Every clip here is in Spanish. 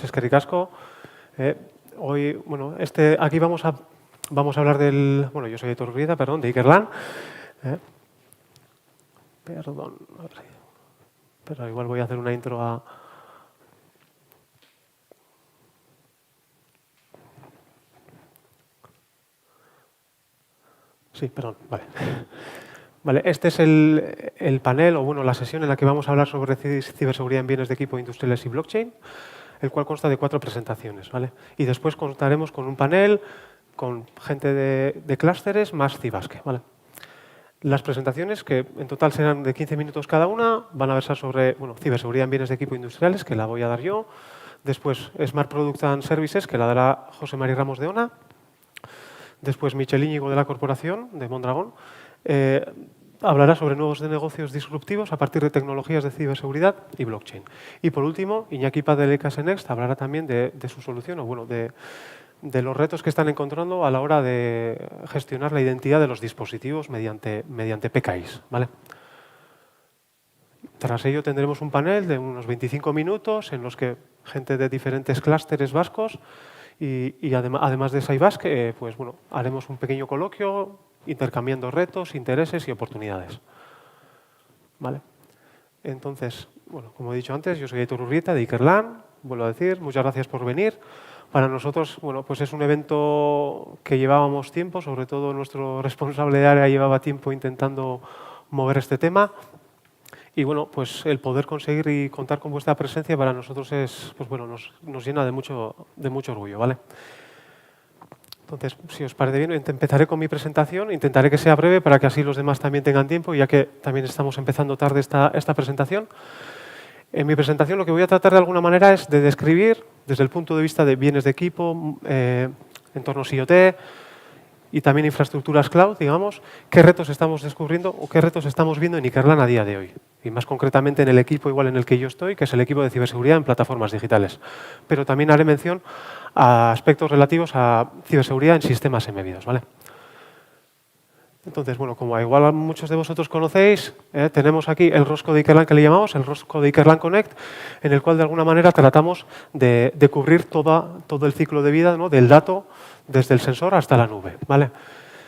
eskerrik asko. Hoy, bueno, aquí vamos a hablar del... Bueno, yo soy Aitor Urrieta, perdón, de Ikerlan. Perdón, a ver, pero igual voy a hacer una intro a... Sí, perdón, vale. Vale, este es el panel, o bueno, la sesión en la que vamos a hablar sobre ciberseguridad en bienes de equipo industriales y blockchain, el cual consta de 4 presentaciones, ¿vale? Y después contaremos con un panel con gente de clústeres más Cibasque, ¿vale? Las presentaciones, que en total serán de 15 minutos cada una, van a versar sobre ciberseguridad en bienes de equipo industriales, que la voy a dar yo. Después, Smart Product and Services, que la dará José María Ramos de Ona. Después, Michel Íñigo de la Corporación, de Mondragón. Hablará sobre nuevos negocios disruptivos a partir de tecnologías de ciberseguridad y blockchain. Y por último, Iñaki Paz de LKS Next hablará también de su solución, o bueno, de los retos que están encontrando a la hora de gestionar la identidad de los dispositivos mediante PKIs, ¿vale? Tras ello tendremos un panel de unos 25 minutos en los que gente de diferentes clústeres vascos y además de Saibasque, pues bueno, haremos un pequeño coloquio intercambiando retos, intereses y oportunidades, ¿vale? Entonces, bueno, como he dicho antes, yo soy Aitor Urrieta de Ikerlan, vuelvo a decir, muchas gracias por venir. Para nosotros, bueno, pues es un evento que llevábamos tiempo, sobre todo nuestro responsable de área llevaba tiempo intentando mover este tema. Y bueno, pues el poder conseguir y contar con vuestra presencia para nosotros es, pues bueno, nos llena de mucho orgullo, ¿vale? Entonces, si os parece bien, empezaré con mi presentación. Intentaré que sea breve para que así los demás también tengan tiempo, ya que también estamos empezando tarde esta presentación. En mi presentación lo que voy a tratar de alguna manera es de describir, desde el punto de vista de bienes de equipo, entornos IoT y también infraestructuras cloud, digamos, qué retos estamos descubriendo o qué retos estamos viendo en Ikerlan a día de hoy. Y más concretamente en el equipo igual en el que yo estoy, que es el equipo de ciberseguridad en plataformas digitales. Pero también haré mención a aspectos relativos a ciberseguridad en sistemas embebidos, ¿vale? Entonces, bueno, como igual muchos de vosotros conocéis, tenemos aquí el rosco de Ikerlan que le llamamos, el rosco de Ikerlan Connect, en el cual de alguna manera tratamos de cubrir todo el ciclo de vida, ¿no?, del dato desde el sensor hasta la nube, ¿vale?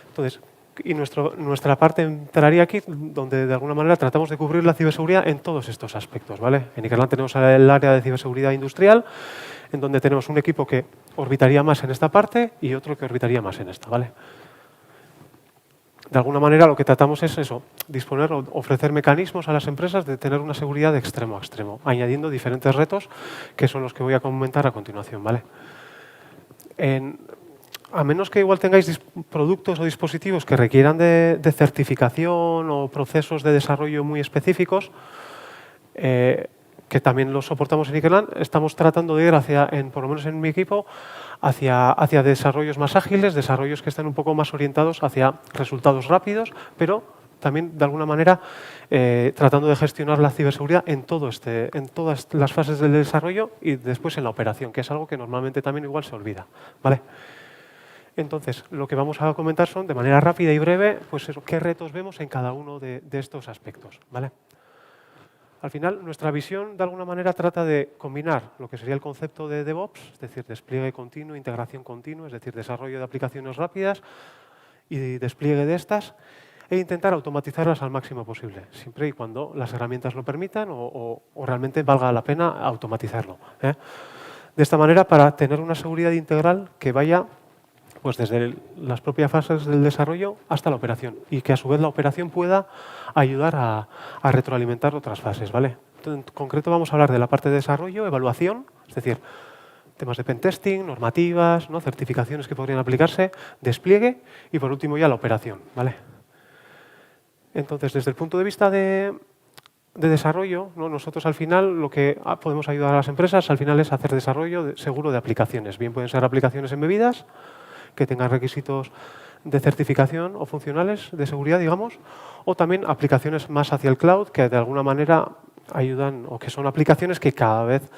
Entonces, y nuestra parte entraría aquí, donde de alguna manera tratamos de cubrir la ciberseguridad en todos estos aspectos, ¿vale? En Ikerlan tenemos el área de ciberseguridad industrial, en donde tenemos un equipo que orbitaría más en esta parte y otro que orbitaría más en esta, ¿vale? De alguna manera lo que tratamos es eso, disponer o ofrecer mecanismos a las empresas de tener una seguridad de extremo a extremo, añadiendo diferentes retos que son los que voy a comentar a continuación, ¿vale? A menos que igual tengáis productos o dispositivos que requieran de certificación o procesos de desarrollo muy específicos, que también los soportamos en Ikerlan, estamos tratando de ir por lo menos en mi equipo, hacia desarrollos más ágiles, desarrollos que estén un poco más orientados hacia resultados rápidos, pero también de alguna manera tratando de gestionar la ciberseguridad en todas las fases del desarrollo y después en la operación, que es algo que normalmente también igual se olvida, ¿vale? Entonces, lo que vamos a comentar son, de manera rápida y breve, pues eso, qué retos vemos en cada uno de estos aspectos, ¿vale? Al final, nuestra visión, de alguna manera, trata de combinar lo que sería el concepto de DevOps, es decir, despliegue continuo, integración continua, es decir, desarrollo de aplicaciones rápidas y despliegue de estas, e intentar automatizarlas al máximo posible, siempre y cuando las herramientas lo permitan o realmente valga la pena automatizarlo, ¿eh? De esta manera, para tener una seguridad integral que vaya pues desde las propias fases del desarrollo hasta la operación y que a su vez la operación pueda ayudar a retroalimentar otras fases, ¿vale? En concreto vamos a hablar de la parte de desarrollo, evaluación, es decir, temas de pentesting, normativas, ¿no?, certificaciones que podrían aplicarse, despliegue y por último ya la operación, ¿vale? Entonces, desde el punto de vista de desarrollo, ¿no?, nosotros al final lo que podemos ayudar a las empresas al final es hacer desarrollo seguro de aplicaciones. Bien pueden ser aplicaciones embebidas, que tengan requisitos de certificación o funcionales de seguridad, digamos, o también aplicaciones más hacia el cloud que de alguna manera ayudan o que son aplicaciones que cada vez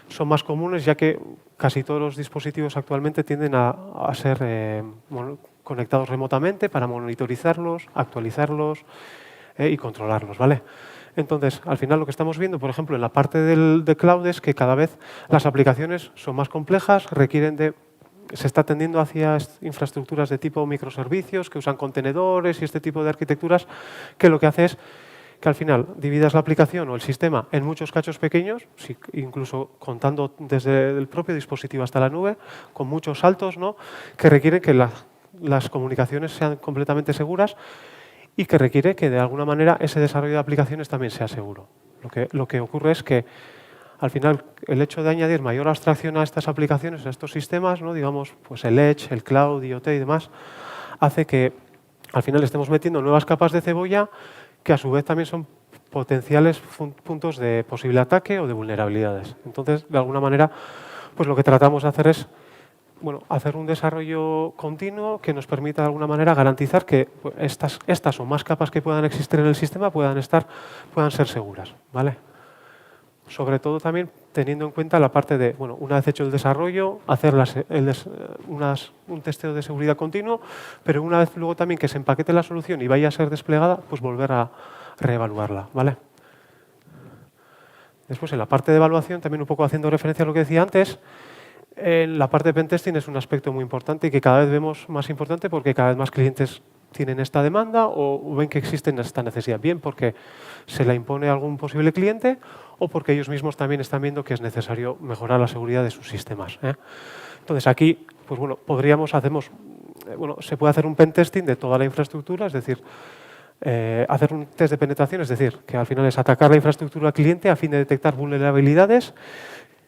son más comunes, ya que casi todos los dispositivos actualmente tienden a ser conectados remotamente para monitorizarlos, actualizarlos y controlarlos, ¿vale? Entonces, al final lo que estamos viendo, por ejemplo, en la parte de cloud es que cada vez las aplicaciones son más complejas, se está tendiendo hacia infraestructuras de tipo microservicios que usan contenedores y este tipo de arquitecturas, que lo que hace es que al final dividas la aplicación o el sistema en muchos cachos pequeños, incluso contando desde el propio dispositivo hasta la nube, con muchos saltos, ¿no?, que requieren que las comunicaciones sean completamente seguras y que requiere que de alguna manera ese desarrollo de aplicaciones también sea seguro. Lo que ocurre es que al final el hecho de añadir mayor abstracción a estas aplicaciones, a estos sistemas, ¿no?, digamos, pues el Edge, el Cloud, IoT y demás, hace que al final estemos metiendo nuevas capas de cebolla que a su vez también son potenciales puntos de posible ataque o de vulnerabilidades. Entonces, de alguna manera, pues lo que tratamos de hacer es hacer un desarrollo continuo que nos permita de alguna manera garantizar que estas o más capas que puedan existir en el sistema puedan ser seguras, ¿vale? Sobre todo también teniendo en cuenta la parte de, una vez hecho el desarrollo, hacer un testeo de seguridad continuo, pero una vez luego también que se empaquete la solución y vaya a ser desplegada, pues volver a reevaluarla, ¿vale? Después, en la parte de evaluación, también un poco haciendo referencia a lo que decía antes, en la parte de pentesting es un aspecto muy importante y que cada vez vemos más importante porque cada vez más clientes tienen esta demanda o ven que existe esta necesidad, bien porque se la impone a algún posible cliente o porque ellos mismos también están viendo que es necesario mejorar la seguridad de sus sistemas, ¿eh? Entonces aquí, pues se puede hacer un pentesting de toda la infraestructura, es decir, hacer un test de penetración, es decir, que al final es atacar la infraestructura al cliente a fin de detectar vulnerabilidades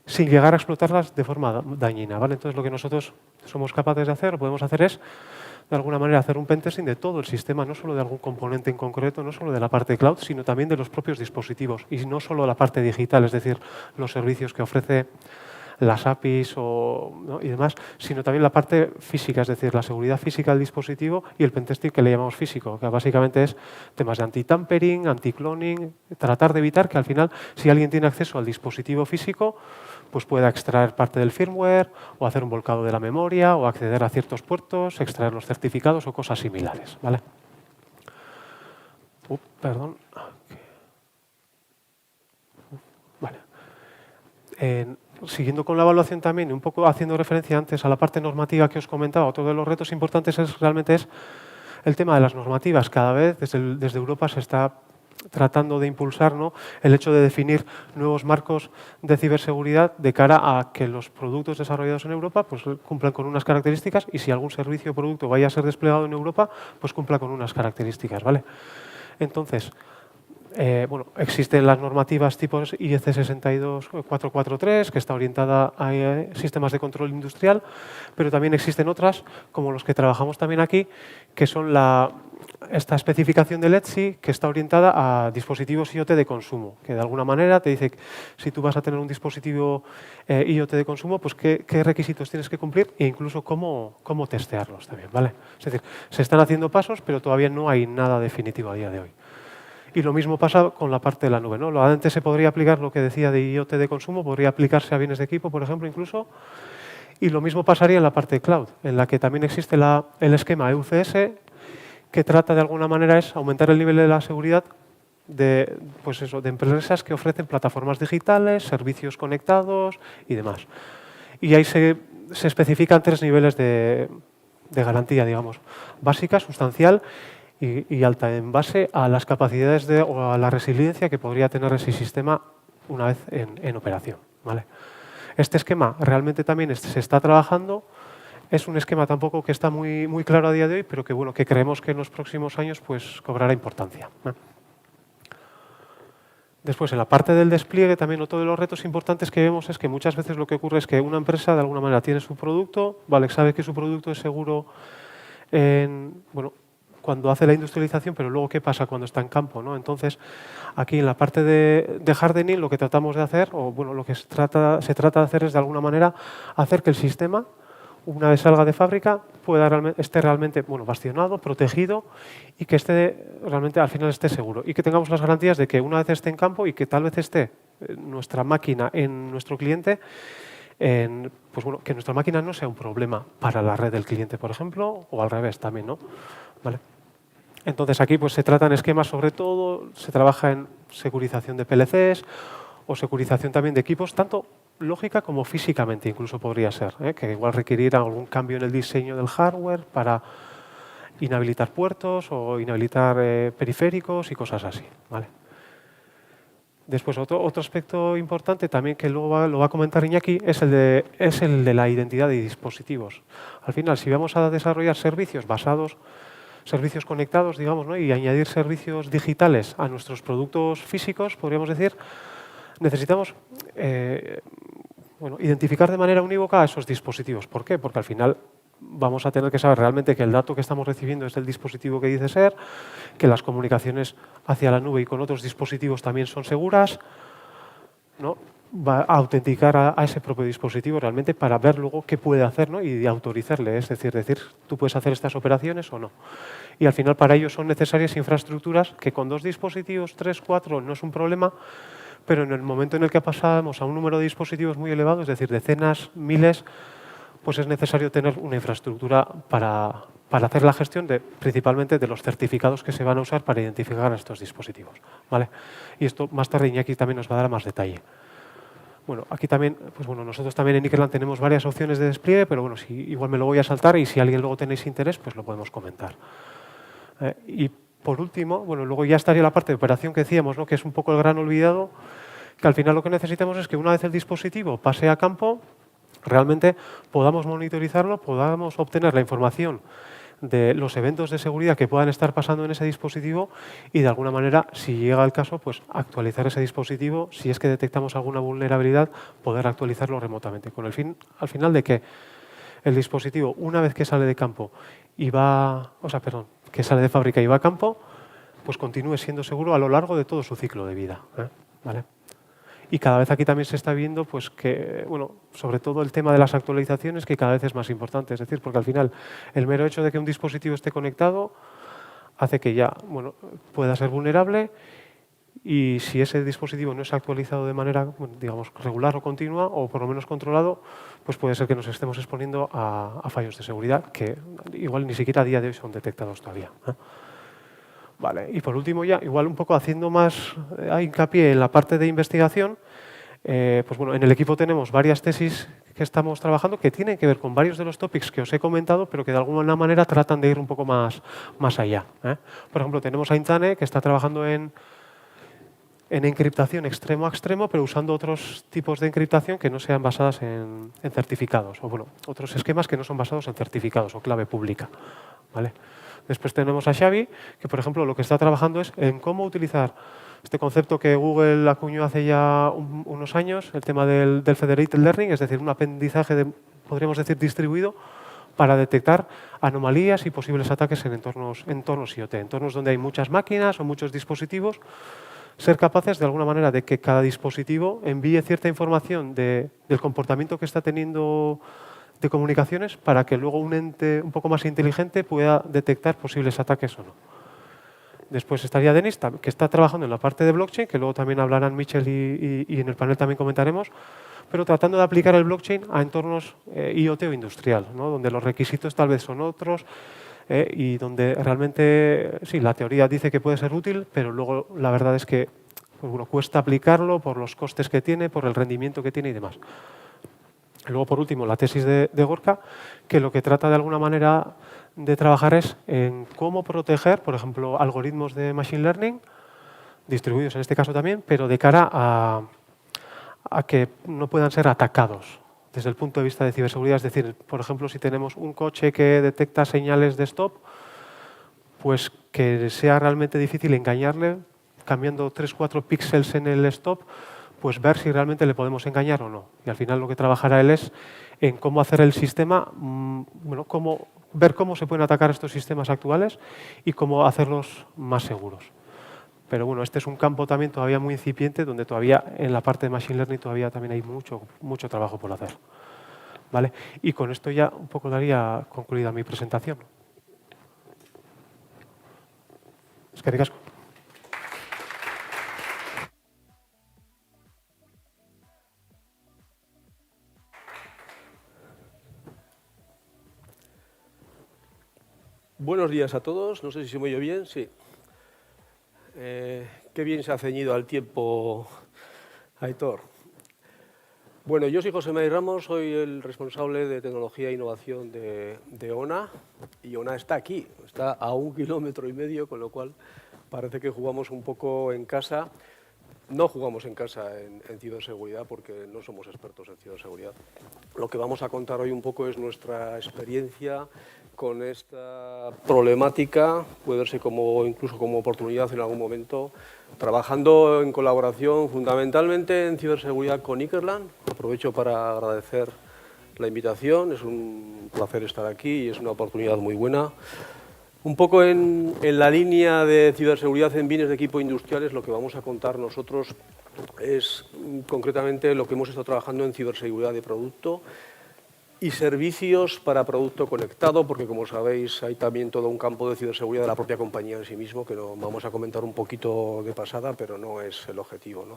sin llegar a explotarlas de forma dañina, ¿vale? Entonces, lo que nosotros somos capaces de hacer, o podemos hacer es, de alguna manera, hacer un pentesting de todo el sistema, no solo de algún componente en concreto, no solo de la parte cloud, sino también de los propios dispositivos y no solo la parte digital, es decir, los servicios que ofrece las APIs y demás, sino también la parte física, es decir, la seguridad física del dispositivo y el pentesting que le llamamos físico, que básicamente es temas de anti-tampering, anti-cloning, tratar de evitar que al final, si alguien tiene acceso al dispositivo físico, pues pueda extraer parte del firmware o hacer un volcado de la memoria o acceder a ciertos puertos, extraer los certificados o cosas similares, ¿vale? Perdón. Vale. Siguiendo con la evaluación también, un poco haciendo referencia antes a la parte normativa que os comentaba, otro de los retos importantes realmente es el tema de las normativas. Cada vez desde Europa se está tratando de impulsar, ¿no?, el hecho de definir nuevos marcos de ciberseguridad de cara a que los productos desarrollados en Europa pues cumplan con unas características y si algún servicio o producto vaya a ser desplegado en Europa, pues cumpla con unas características, ¿vale? Entonces, existen las normativas tipos IEC 62443, que está orientada a sistemas de control industrial, pero también existen otras, como los que trabajamos también aquí, que son esta especificación del ETSI, que está orientada a dispositivos IoT de consumo, que de alguna manera te dice que si tú vas a tener un dispositivo IoT de consumo, pues qué requisitos tienes que cumplir e incluso cómo testearlos también, ¿vale? Es decir, se están haciendo pasos, pero todavía no hay nada definitivo a día de hoy. Y lo mismo pasa con la parte de la nube, ¿no? Antes se podría aplicar lo que decía de IoT de consumo, podría aplicarse a bienes de equipo, por ejemplo, incluso. Y lo mismo pasaría en la parte de cloud, en la que también existe el esquema EUCS, que trata de alguna manera es aumentar el nivel de la seguridad de empresas que ofrecen plataformas digitales, servicios conectados y demás. Y ahí se especifican 3 niveles de garantía, digamos, básica, sustancial y alta, en base a las capacidades o a la resiliencia que podría tener ese sistema una vez en operación, ¿vale? Este esquema realmente también se está trabajando. Es un esquema tampoco que está muy, muy claro a día de hoy, pero que creemos que en los próximos años pues cobrará importancia, ¿no? Después, en la parte del despliegue, también otro de los retos importantes que vemos es que muchas veces lo que ocurre es que una empresa de alguna manera tiene su producto, ¿vale?, sabe que su producto es seguro cuando hace la industrialización, pero luego ¿qué pasa cuando está en campo, ¿no? Entonces, aquí en la parte de hardening lo que tratamos de hacer, lo que se trata de hacer es de alguna manera hacer que el sistema, una vez salga de fábrica, esté realmente bastionado, protegido y que realmente al final esté seguro y que tengamos las garantías de que una vez esté en campo y que tal vez esté nuestra máquina en nuestro cliente, que nuestra máquina no sea un problema para la red del cliente, por ejemplo, o al revés también, ¿no? ¿Vale? Entonces aquí pues se tratan esquemas, sobre todo se trabaja en securización de PLCs o securización también de equipos, tanto lógica como físicamente incluso podría ser, que igual requerirá algún cambio en el diseño del hardware para inhabilitar puertos o inhabilitar periféricos y cosas así. ¿Vale? Después, otro aspecto importante también que luego lo va a comentar Iñaki es el de la identidad de dispositivos. Al final, si vamos a desarrollar servicios servicios conectados, digamos, ¿no? Y añadir servicios digitales a nuestros productos físicos, podríamos decir, necesitamos identificar de manera unívoca a esos dispositivos. ¿Por qué? Porque al final vamos a tener que saber realmente que el dato que estamos recibiendo es del dispositivo que dice ser, que las comunicaciones hacia la nube y con otros dispositivos también son seguras, ¿no? Va a autenticar a ese propio dispositivo realmente para ver luego qué puede hacer, ¿no? Y autorizarle, es decir, tú puedes hacer estas operaciones o no. Y al final para ello son necesarias infraestructuras que con 2 dispositivos, 3, 4 no es un problema, pero en el momento en el que pasamos a un número de dispositivos muy elevado, es decir, decenas, miles, pues es necesario tener una infraestructura para hacer la gestión principalmente de los certificados que se van a usar para identificar a estos dispositivos. ¿Vale? Y esto más tarde Iñaki también nos va a dar más detalle. Bueno, aquí también, pues bueno, nosotros también en Nickerland tenemos varias opciones de despliegue, pero bueno, igual me lo voy a saltar y si alguien luego tenéis interés, pues lo podemos comentar. Y por último, bueno, luego ya estaría la parte de operación que decíamos, ¿no? Que es un poco el gran olvidado, que al final lo que necesitamos es que una vez el dispositivo pase a campo, realmente podamos monitorizarlo, podamos obtener la información de los eventos de seguridad que puedan estar pasando en ese dispositivo y de alguna manera, si llega el caso, pues actualizar ese dispositivo, si es que detectamos alguna vulnerabilidad, poder actualizarlo remotamente, con el fin, al final, de que el dispositivo, una vez que sale de campo que sale de fábrica y va a campo, pues continúe siendo seguro a lo largo de todo su ciclo de vida. ¿Vale? Y cada vez aquí también se está viendo pues que, bueno, sobre todo el tema de las actualizaciones, que cada vez es más importante. Es decir, porque al final el mero hecho de que un dispositivo esté conectado hace que ya, bueno, pueda ser vulnerable y si ese dispositivo no es actualizado de manera, digamos, regular o continua o por lo menos controlado, pues puede ser que nos estemos exponiendo a fallos de seguridad que igual ni siquiera a día de hoy son detectados todavía. Vale, y por último ya, igual un poco haciendo más hincapié en la parte de investigación, pues bueno, en el equipo tenemos varias tesis que estamos trabajando que tienen que ver con varios de los topics que os he comentado, pero que de alguna manera tratan de ir un poco más allá. Por ejemplo, tenemos a Intane, que está trabajando en encriptación extremo a extremo, pero usando otros tipos de encriptación que no sean basadas en certificados, o bueno, otros esquemas que no son basados en certificados o clave pública. ¿Vale? Después tenemos a Xavi, que por ejemplo lo que está trabajando es en cómo utilizar este concepto que Google acuñó hace ya unos años, el tema del Federated Learning, es decir, un aprendizaje, podríamos decir, distribuido para detectar anomalías y posibles ataques en entornos IoT, entornos donde hay muchas máquinas o muchos dispositivos, ser capaces de alguna manera de que cada dispositivo envíe cierta información del comportamiento que está teniendo de comunicaciones para que luego un ente un poco más inteligente pueda detectar posibles ataques o no. Después estaría Denis, que está trabajando en la parte de blockchain, que luego también hablarán Michel y en el panel también comentaremos, pero tratando de aplicar el blockchain a entornos IoT o industrial, ¿no? Donde los requisitos tal vez son otros y donde realmente, sí, la teoría dice que puede ser útil, pero luego la verdad es que pues bueno, cuesta aplicarlo por los costes que tiene, por el rendimiento que tiene y demás. Luego, por último, la tesis de Gorka, que lo que trata de alguna manera de trabajar es en cómo proteger, por ejemplo, algoritmos de Machine Learning, distribuidos en este caso también, pero de cara a que no puedan ser atacados desde el punto de vista de ciberseguridad. Es decir, por ejemplo, si tenemos un coche que detecta señales de stop, pues que sea realmente difícil engañarle, cambiando 3-4 píxeles en el stop, pues ver si realmente le podemos engañar o no. Y al final lo que trabajará él es en cómo hacer el sistema, ver cómo se pueden atacar estos sistemas actuales y cómo hacerlos más seguros. Pero bueno, este es un campo también todavía muy incipiente, donde todavía en la parte de Machine Learning todavía también hay mucho trabajo por hacer. ¿Vale? Y con esto ya un poco daría concluida mi presentación. Eskerrik asko. Buenos días a todos. No sé si se me oye bien. Sí. ¿Qué Qué bien se ha ceñido al tiempo, Aitor. Bueno, yo soy José Mari Ramos, soy el responsable de tecnología e innovación de ONA, y ONA está aquí, está a 1,5 kilómetros, con lo cual parece que jugamos un poco en casa. No jugamos en casa en ciberseguridad porque no somos expertos en ciberseguridad. Lo que vamos a contar hoy un poco es nuestra experiencia con esta problemática, puede verse incluso como oportunidad en algún momento, trabajando en colaboración fundamentalmente en ciberseguridad con Ikerlan. Aprovecho para agradecer la invitación, es un placer estar aquí y es una oportunidad muy buena. Un poco en la línea de ciberseguridad en bienes de equipo industriales, lo que vamos a contar nosotros es concretamente lo que hemos estado trabajando en ciberseguridad de producto y servicios para producto conectado, porque como sabéis hay también todo un campo de ciberseguridad de la propia compañía en sí mismo, que lo vamos a comentar un poquito de pasada, pero no es el objetivo, ¿no?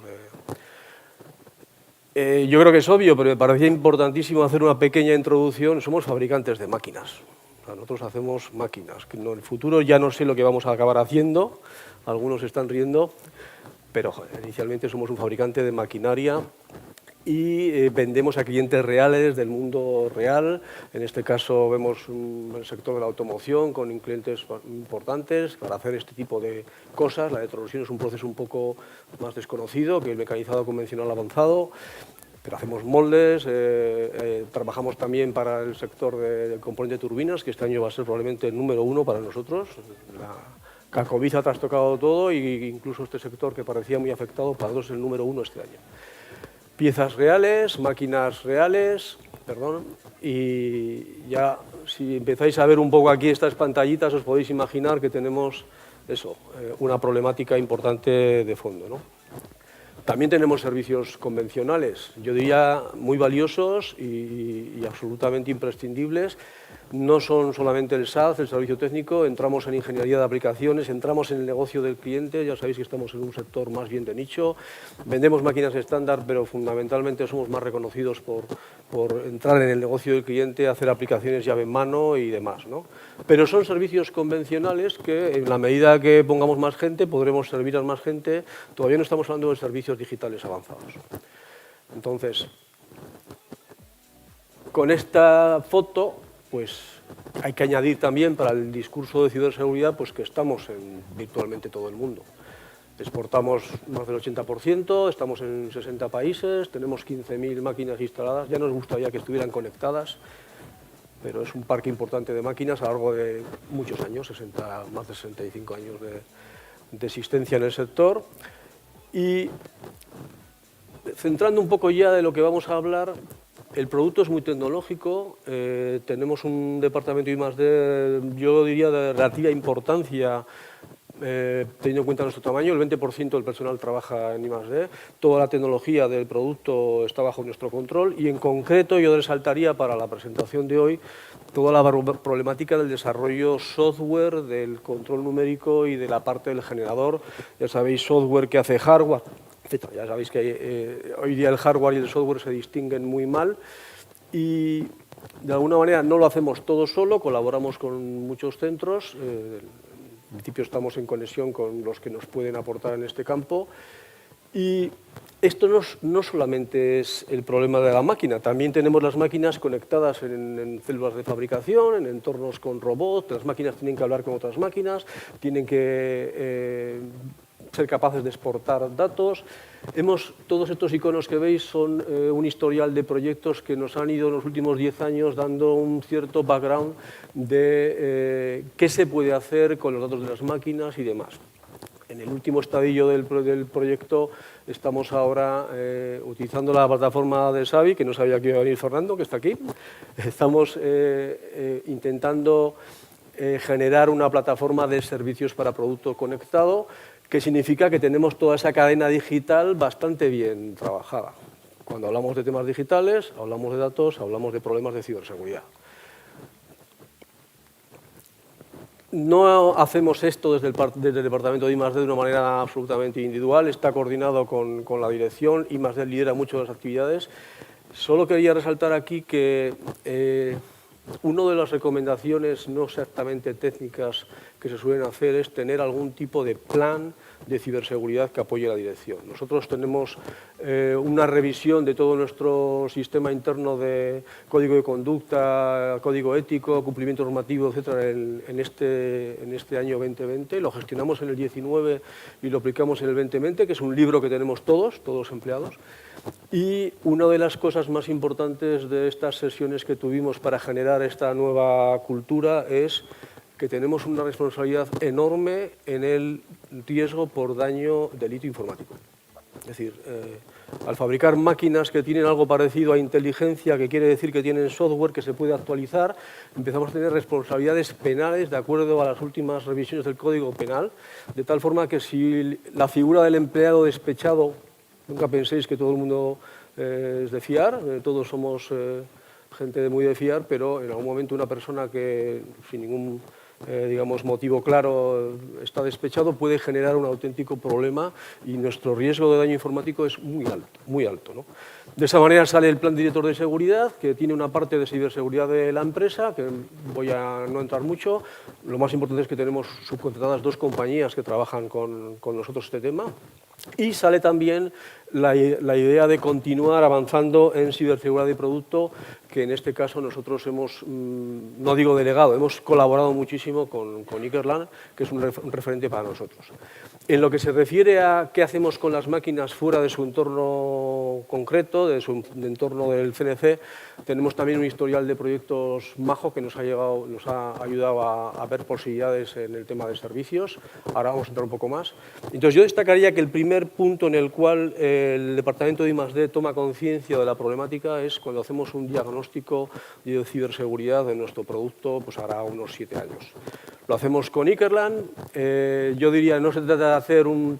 Yo creo que es obvio, pero me parecía importantísimo hacer una pequeña introducción. Somos fabricantes de máquinas. Nosotros hacemos máquinas. En el futuro ya no sé lo que vamos a acabar haciendo, algunos están riendo, pero inicialmente somos un fabricante de maquinaria y vendemos a clientes reales del mundo real. En este caso vemos el sector de la automoción con clientes importantes para hacer este tipo de cosas. La heterorosión es un proceso un poco más desconocido que el mecanizado convencional avanzado, pero hacemos moldes, trabajamos también para el sector del componente de turbinas, que este año va a ser probablemente el número 1 para nosotros. La COVID ha trastocado todo e incluso este sector que parecía muy afectado, para nosotros es el número 1 este año. Piezas reales, máquinas reales, y ya si empezáis a ver un poco aquí estas pantallitas os podéis imaginar que tenemos eso, una problemática importante de fondo, ¿no? También tenemos servicios convencionales, yo diría muy valiosos y absolutamente imprescindibles. No son solamente el SaaS, el servicio técnico, entramos en ingeniería de aplicaciones, entramos en el negocio del cliente, ya sabéis que estamos en un sector más bien de nicho, vendemos máquinas estándar, pero fundamentalmente somos más reconocidos por entrar en el negocio del cliente, hacer aplicaciones llave en mano y demás, ¿no? Pero son servicios convencionales que en la medida que pongamos más gente, podremos servir a más gente. Todavía no estamos hablando de servicios digitales avanzados. Entonces, con esta foto, pues hay que añadir también para el discurso de ciberseguridad pues que estamos en virtualmente todo el mundo. Exportamos más del 80%, estamos en 60 países, tenemos 15.000 máquinas instaladas. Ya nos gustaría que estuvieran conectadas, pero es un parque importante de máquinas a lo largo de muchos años, más de 65 años de existencia en el sector. Y centrando un poco ya de lo que vamos a hablar, el producto es muy tecnológico, tenemos un departamento I+D, yo diría de relativa importancia, teniendo en cuenta nuestro tamaño. El 20% del personal trabaja en I+D, toda la tecnología del producto está bajo nuestro control y en concreto yo resaltaría para la presentación de hoy toda la problemática del desarrollo software, del control numérico y de la parte del generador. Ya sabéis, software que hace hardware. Ya sabéis que hoy día el hardware y el software se distinguen muy mal y de alguna manera no lo hacemos todo solo, colaboramos con muchos centros. En principio estamos en conexión con los que nos pueden aportar en este campo. Y esto no solamente es el problema de la máquina, también tenemos las máquinas conectadas en células de fabricación, en entornos con robots. Las máquinas tienen que hablar con otras máquinas, tienen que ser capaces de exportar datos. Todos estos iconos que veis son un historial de proyectos que nos han ido en los últimos 10 años dando un cierto background de qué se puede hacer con los datos de las máquinas y demás. En el último estadio del proyecto estamos ahora utilizando la plataforma de Xavi, que no sabía que iba a venir Fernando, que está aquí. Estamos intentando generar una plataforma de servicios para producto conectado, que significa que tenemos toda esa cadena digital bastante bien trabajada. Cuando hablamos de temas digitales, hablamos de datos, hablamos de problemas de ciberseguridad. No hacemos esto desde el departamento de I+D de una manera absolutamente individual, está coordinado con la dirección. I+D lidera mucho las actividades. Solo quería resaltar aquí que una de las recomendaciones no exactamente técnicas que se suelen hacer es tener algún tipo de plan de ciberseguridad que apoye la dirección. Nosotros tenemos una revisión de todo nuestro sistema interno de código de conducta, código ético, cumplimiento normativo, etcétera, en este año 2020. Lo gestionamos en el 19 y lo aplicamos en el 2020, que es un libro que tenemos todos los empleados. Y una de las cosas más importantes de estas sesiones que tuvimos para generar esta nueva cultura es que tenemos una responsabilidad enorme en el riesgo por daño, delito informático. Es decir, al fabricar máquinas que tienen algo parecido a inteligencia, que quiere decir que tienen software que se puede actualizar, empezamos a tener responsabilidades penales de acuerdo a las últimas revisiones del Código Penal, de tal forma que si la figura del empleado despechado, nunca penséis que todo el mundo es de fiar, todos somos gente muy de fiar, pero en algún momento una persona que sin ningún digamos, motivo claro está despechado puede generar un auténtico problema y nuestro riesgo de daño informático es muy alto, ¿no? De esa manera sale el Plan Director de Seguridad, que tiene una parte de ciberseguridad de la empresa, que voy a no entrar mucho. Lo más importante es que tenemos subcontratadas 2 compañías que trabajan con nosotros este tema. Y sale también la idea de continuar avanzando en ciberseguridad de producto, que en este caso nosotros hemos, no digo delegado, hemos colaborado muchísimo con Ickerland, que es un referente para nosotros. En lo que se refiere a qué hacemos con las máquinas fuera de su entorno concreto, de su entorno del CNC, tenemos también un historial de proyectos majo que nos ha ayudado a ver posibilidades en el tema de servicios. Ahora vamos a entrar un poco más. Entonces yo destacaría que el primer punto en el cual el departamento de I+D toma conciencia de la problemática es cuando hacemos un diagnóstico de ciberseguridad de nuestro producto, pues hará unos 7 años. Lo hacemos con Ickerland. Yo diría, no se trata de hacer un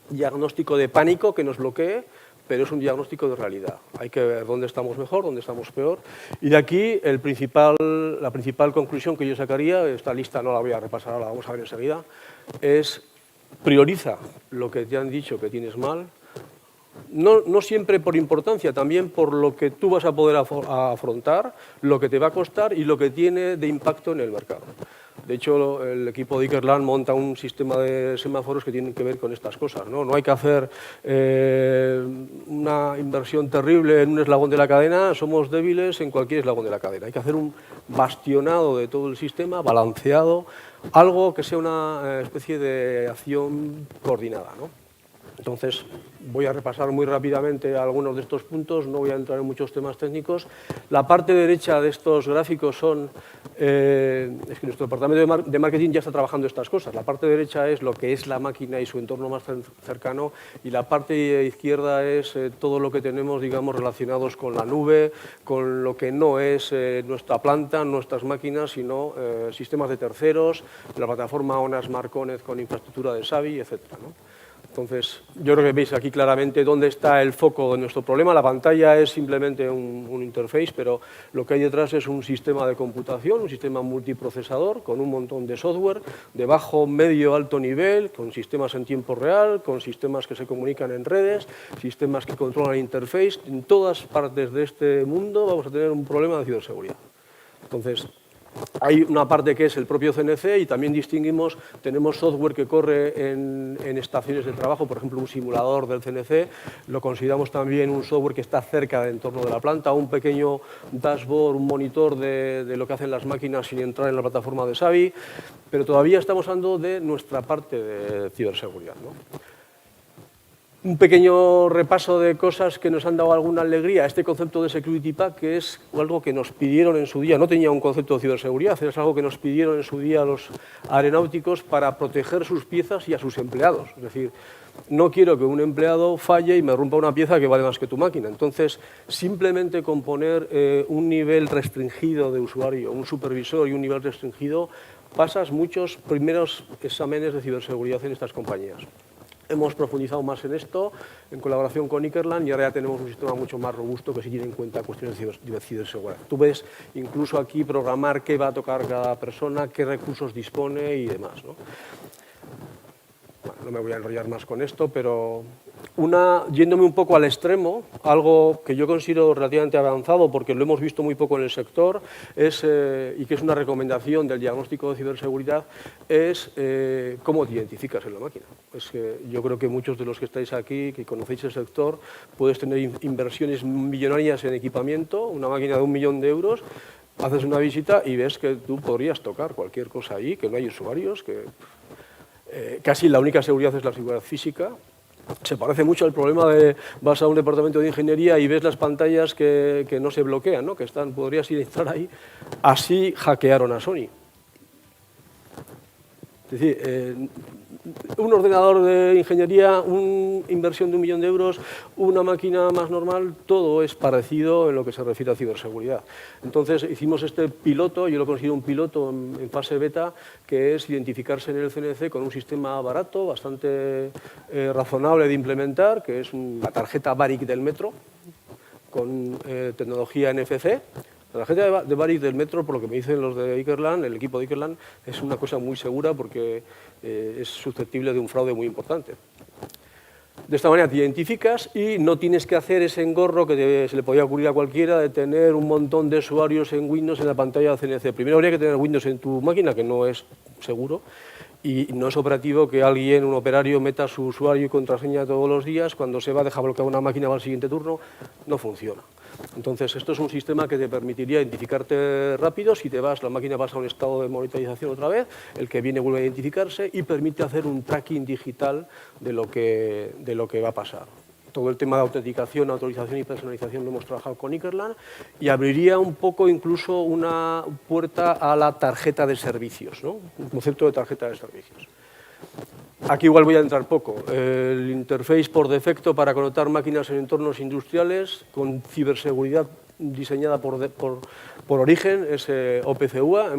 diagnóstico de pánico que nos bloquee, pero es un diagnóstico de realidad. Hay que ver dónde estamos mejor, dónde estamos peor. Y de aquí la principal conclusión que yo sacaría, esta lista no la voy a repasar ahora, la vamos a ver enseguida, es prioriza lo que te han dicho que tienes mal. No siempre por importancia, también por lo que tú vas a poder afrontar, lo que te va a costar y lo que tiene de impacto en el mercado. De hecho, el equipo de Ickerland monta un sistema de semáforos que tienen que ver con estas cosas, ¿no? No hay que hacer una inversión terrible en un eslabón de la cadena, somos débiles en cualquier eslabón de la cadena. Hay que hacer un bastionado de todo el sistema, balanceado, algo que sea una especie de acción coordinada, ¿no? Entonces, voy a repasar muy rápidamente algunos de estos puntos, no voy a entrar en muchos temas técnicos. La parte derecha de estos gráficos son, es que nuestro departamento de marketing ya está trabajando estas cosas. La parte derecha es lo que es la máquina y su entorno más cercano, y la parte izquierda es todo lo que tenemos, digamos, relacionados con la nube, con lo que no es nuestra planta, nuestras máquinas, sino sistemas de terceros, la plataforma ONA Smart Connect con infraestructura de Xavi, etcétera, ¿no? Entonces, yo creo que veis aquí claramente dónde está el foco de nuestro problema. La pantalla es simplemente un interface, pero lo que hay detrás es un sistema de computación, un sistema multiprocesador con un montón de software de bajo, medio, alto nivel, con sistemas en tiempo real, con sistemas que se comunican en redes, sistemas que controlan el interface. En todas partes de este mundo vamos a tener un problema de ciberseguridad. Entonces, hay una parte que es el propio CNC y también distinguimos, tenemos software que corre en estaciones de trabajo, por ejemplo un simulador del CNC, lo consideramos también un software que está cerca del entorno de la planta, un pequeño dashboard, un monitor de lo que hacen las máquinas sin entrar en la plataforma de Xavi, pero todavía estamos hablando de nuestra parte de ciberseguridad, ¿no? Un pequeño repaso de cosas que nos han dado alguna alegría. Este concepto de Security Pack, que es algo que nos pidieron en su día, no tenía un concepto de ciberseguridad, es algo que nos pidieron en su día los aeronáuticos para proteger sus piezas y a sus empleados. Es decir, no quiero que un empleado falle y me rompa una pieza que vale más que tu máquina. Entonces, simplemente con poner un nivel restringido de usuario, un supervisor y un nivel restringido, pasas muchos primeros exámenes de ciberseguridad en estas compañías. Hemos profundizado más en esto, en colaboración con Ickerland, y ahora ya tenemos un sistema mucho más robusto que sí tiene en cuenta cuestiones de ciberseguridad. Tú ves incluso aquí programar qué va a tocar cada persona, qué recursos dispone y demás, ¿no? Bueno, no me voy a enrollar más con esto, pero Yéndome un poco al extremo, algo que yo considero relativamente avanzado porque lo hemos visto muy poco en el sector y que es una recomendación del diagnóstico de ciberseguridad, es cómo te identificas en la máquina. Es que yo creo que muchos de los que estáis aquí, que conocéis el sector, puedes tener inversiones millonarias en equipamiento, una máquina de 1 millón de euros, haces una visita y ves que tú podrías tocar cualquier cosa ahí, que no hay usuarios, que casi la única seguridad es la seguridad física. Se parece mucho al problema de vas a un departamento de ingeniería y ves las pantallas que no se bloquean, ¿no? Podrías ir a entrar ahí. Así hackearon a Sony. Es decir, un ordenador de ingeniería, una inversión de 1 millón de euros, una máquina más normal, todo es parecido en lo que se refiere a ciberseguridad. Entonces hicimos este piloto, yo lo considero un piloto en fase beta, que es identificarse en el CNC con un sistema barato, bastante razonable de implementar, que es la tarjeta Baric del metro, con tecnología NFC. La tarjeta de Baric del metro, por lo que me dicen los de Ikerlan, el equipo de Ikerlan, es una cosa muy segura porque es susceptible de un fraude muy importante. De esta manera te identificas y no tienes que hacer ese engorro que se le podía ocurrir a cualquiera de tener un montón de usuarios en Windows en la pantalla de CNC. Primero habría que tener Windows en tu máquina, que no es seguro, y no es operativo que alguien, un operario, meta su usuario y contraseña todos los días, cuando se va, deja bloquear una máquina, va al siguiente turno, no funciona. Entonces, esto es un sistema que te permitiría identificarte rápido. Si te vas, la máquina pasa a un estado de monitorización otra vez, el que viene vuelve a identificarse y permite hacer un tracking digital de lo que va a pasar. Todo el tema de autenticación, autorización y personalización lo hemos trabajado con Ikerlan y abriría un poco incluso una puerta a la tarjeta de servicios, ¿no? Un concepto de tarjeta de servicios. Aquí igual voy a entrar poco. El interface por defecto para conectar máquinas en entornos industriales con ciberseguridad diseñada por origen es OPC-UA.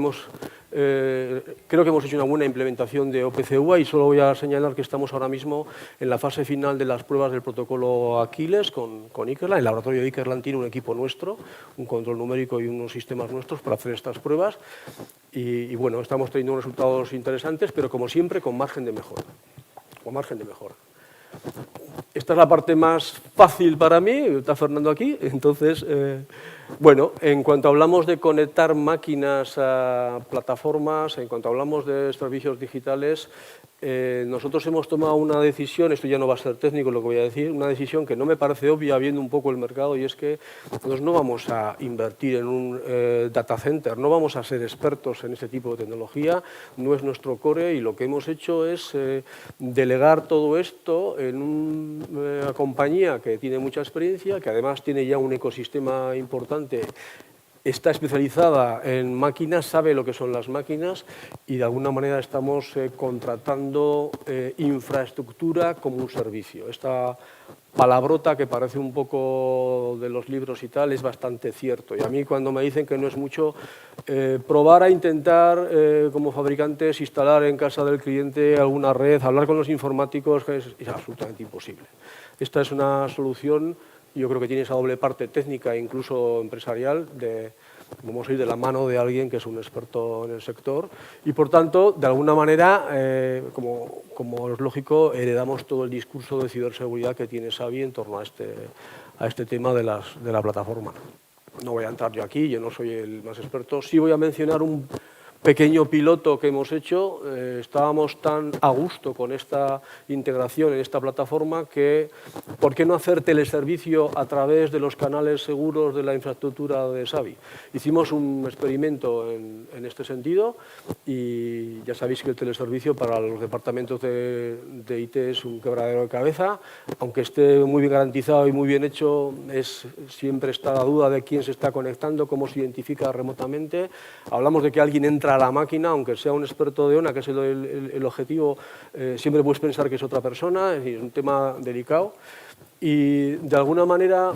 Creo que hemos hecho una buena implementación de OPC-UA y solo voy a señalar que estamos ahora mismo en la fase final de las pruebas del protocolo Aquiles con Ikerlan. El laboratorio de Ikerlan tiene un equipo nuestro, un control numérico y unos sistemas nuestros para hacer estas pruebas. Y bueno, estamos teniendo unos resultados interesantes, pero como siempre con margen de mejora. Con margen de mejora. Esta es la parte más fácil para mí, está Fernando aquí, entonces, bueno, en cuanto hablamos de conectar máquinas a plataformas, en cuanto hablamos de servicios digitales, nosotros hemos tomado una decisión, esto ya no va a ser técnico lo que voy a decir, una decisión que no me parece obvia viendo un poco el mercado, y es que nosotros no vamos a invertir en un data center, no vamos a ser expertos en ese tipo de tecnología, no es nuestro core, y lo que hemos hecho es delegar todo esto en una compañía que tiene mucha experiencia, que además tiene ya un ecosistema importante. Está especializada en máquinas, sabe lo que son las máquinas y de alguna manera estamos contratando infraestructura como un servicio. Esta palabrota que parece un poco de los libros y tal es bastante cierto. Y a mí cuando me dicen que no es mucho, probar a intentar como fabricantes instalar en casa del cliente alguna red, hablar con los informáticos es absolutamente imposible. Esta es una solución. Yo creo que tiene esa doble parte técnica e incluso empresarial vamos a ir de la mano de alguien que es un experto en el sector y, por tanto, de alguna manera, como es lógico, heredamos todo el discurso de ciberseguridad que tiene Xavi en torno a este tema de la plataforma. No voy a entrar yo aquí, yo no soy el más experto. Sí voy a mencionar un pequeño piloto que hemos hecho. Estábamos tan a gusto con esta integración en esta plataforma que, ¿por qué no hacer teleservicio a través de los canales seguros de la infraestructura de Xavi? Hicimos un experimento en este sentido y ya sabéis que el teleservicio para los departamentos de IT es un quebradero de cabeza. Aunque esté muy bien garantizado y muy bien hecho, siempre está la duda de quién se está conectando, cómo se identifica remotamente. Hablamos de que alguien entra a la máquina, aunque sea un experto de ONA, que es el objetivo, siempre puedes pensar que es otra persona, es decir, un tema delicado. Y de alguna manera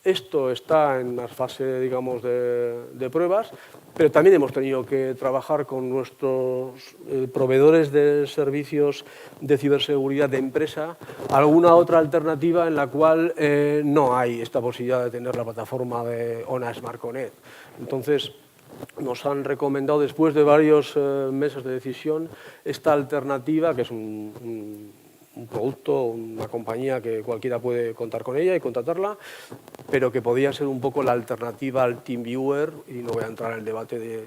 esto está en la fase, digamos, de pruebas, pero también hemos tenido que trabajar con nuestros proveedores de servicios de ciberseguridad de empresa, alguna otra alternativa en la cual no hay esta posibilidad de tener la plataforma de ONA Smart Connect. Entonces, nos han recomendado, después de varios meses de decisión, esta alternativa, que es un un producto, una compañía que cualquiera puede contar con ella y contratarla, pero que podía ser un poco la alternativa al TeamViewer, y no voy a entrar en el debate de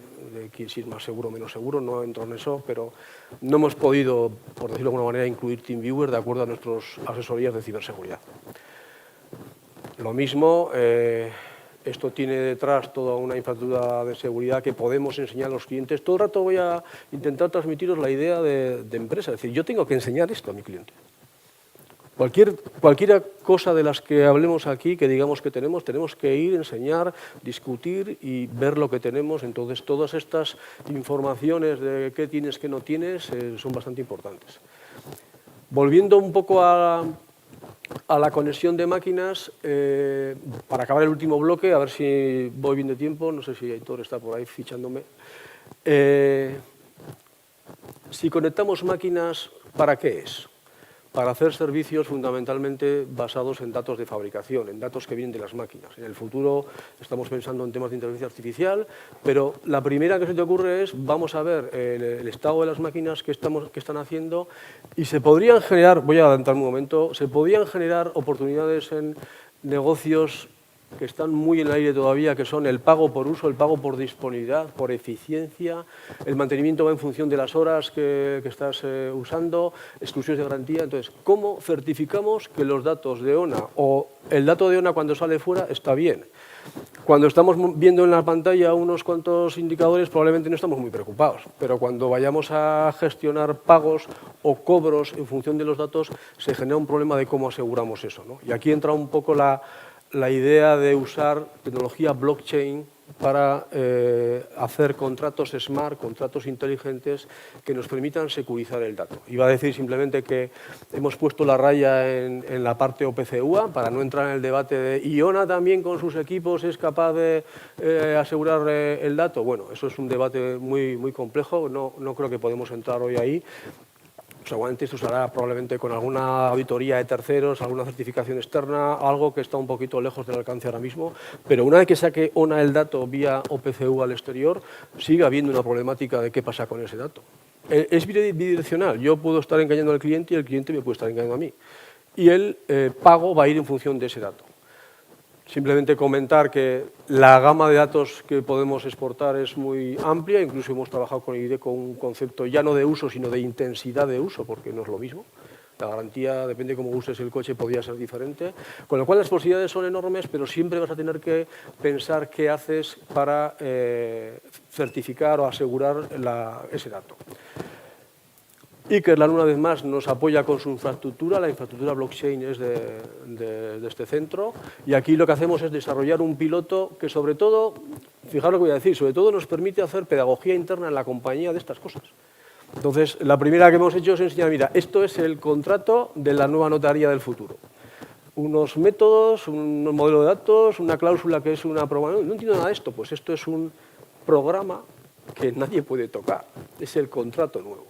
si es más seguro o menos seguro, no entro en eso, pero no hemos podido, por decirlo de alguna manera, incluir TeamViewer de acuerdo a nuestras asesorías de ciberseguridad. Lo mismo, esto tiene detrás toda una infraestructura de seguridad que podemos enseñar a los clientes. Todo el rato voy a intentar transmitiros la idea de empresa, es decir, yo tengo que enseñar esto a mi cliente. Cualquier cosa de las que hablemos aquí, que digamos que tenemos que ir, enseñar, discutir y ver lo que tenemos. Entonces, todas estas informaciones de qué tienes, qué no tienes, son bastante importantes. Volviendo un poco a la conexión de máquinas, para acabar el último bloque, a ver si voy bien de tiempo, no sé si Aitor está por ahí fichándome. Si conectamos máquinas, ¿para qué es? Para hacer servicios fundamentalmente basados en datos de fabricación, en datos que vienen de las máquinas. En el futuro estamos pensando en temas de inteligencia artificial, pero la primera que se te ocurre es, vamos a ver el estado de las máquinas que están haciendo, y se podrían generar, voy a adelantarme un momento, se podrían generar oportunidades en negocios que están muy en el aire todavía, que son el pago por uso, el pago por disponibilidad, por eficiencia, el mantenimiento va en función de las horas que estás usando, exclusiones de garantía. Entonces, ¿cómo certificamos que los datos de ONA o el dato de ONA cuando sale fuera está bien? Cuando estamos viendo en la pantalla unos cuantos indicadores, probablemente no estamos muy preocupados, pero cuando vayamos a gestionar pagos o cobros en función de los datos, se genera un problema de cómo aseguramos eso, ¿no? Y aquí entra un poco la idea de usar tecnología blockchain para hacer contratos smart, contratos inteligentes que nos permitan securizar el dato. Iba a decir simplemente que hemos puesto la raya en la parte OPC-UA para no entrar en el debate de IONA también con sus equipos es capaz de asegurar el dato. Bueno, eso es un debate muy, muy complejo, no creo que podemos entrar hoy ahí. Seguramente esto se hará probablemente con alguna auditoría de terceros, alguna certificación externa, algo que está un poquito lejos del alcance ahora mismo, pero una vez que saque ONA el dato vía OPC-UA al exterior, sigue habiendo una problemática de qué pasa con ese dato. Es bidireccional, yo puedo estar engañando al cliente y el cliente me puede estar engañando a mí. Y el pago va a ir en función de ese dato. Simplemente comentar que la gama de datos que podemos exportar es muy amplia, incluso hemos trabajado con IDE con un concepto ya no de uso, sino de intensidad de uso, porque no es lo mismo. La garantía, depende de cómo uses el coche, podría ser diferente. Con lo cual las posibilidades son enormes, pero siempre vas a tener que pensar qué haces para certificar o asegurar ese dato. Ikerlan, una vez más, nos apoya con su infraestructura. La infraestructura blockchain es de este centro. Y aquí lo que hacemos es desarrollar un piloto que, sobre todo, fijaros lo que voy a decir, sobre todo nos permite hacer pedagogía interna en la compañía de estas cosas. Entonces, la primera que hemos hecho es enseñar, mira, esto es el contrato de la nueva notaría del futuro. Unos métodos, un modelo de datos, una cláusula que es una programación. No entiendo nada de esto, pues esto es un programa que nadie puede tocar. Es el contrato nuevo.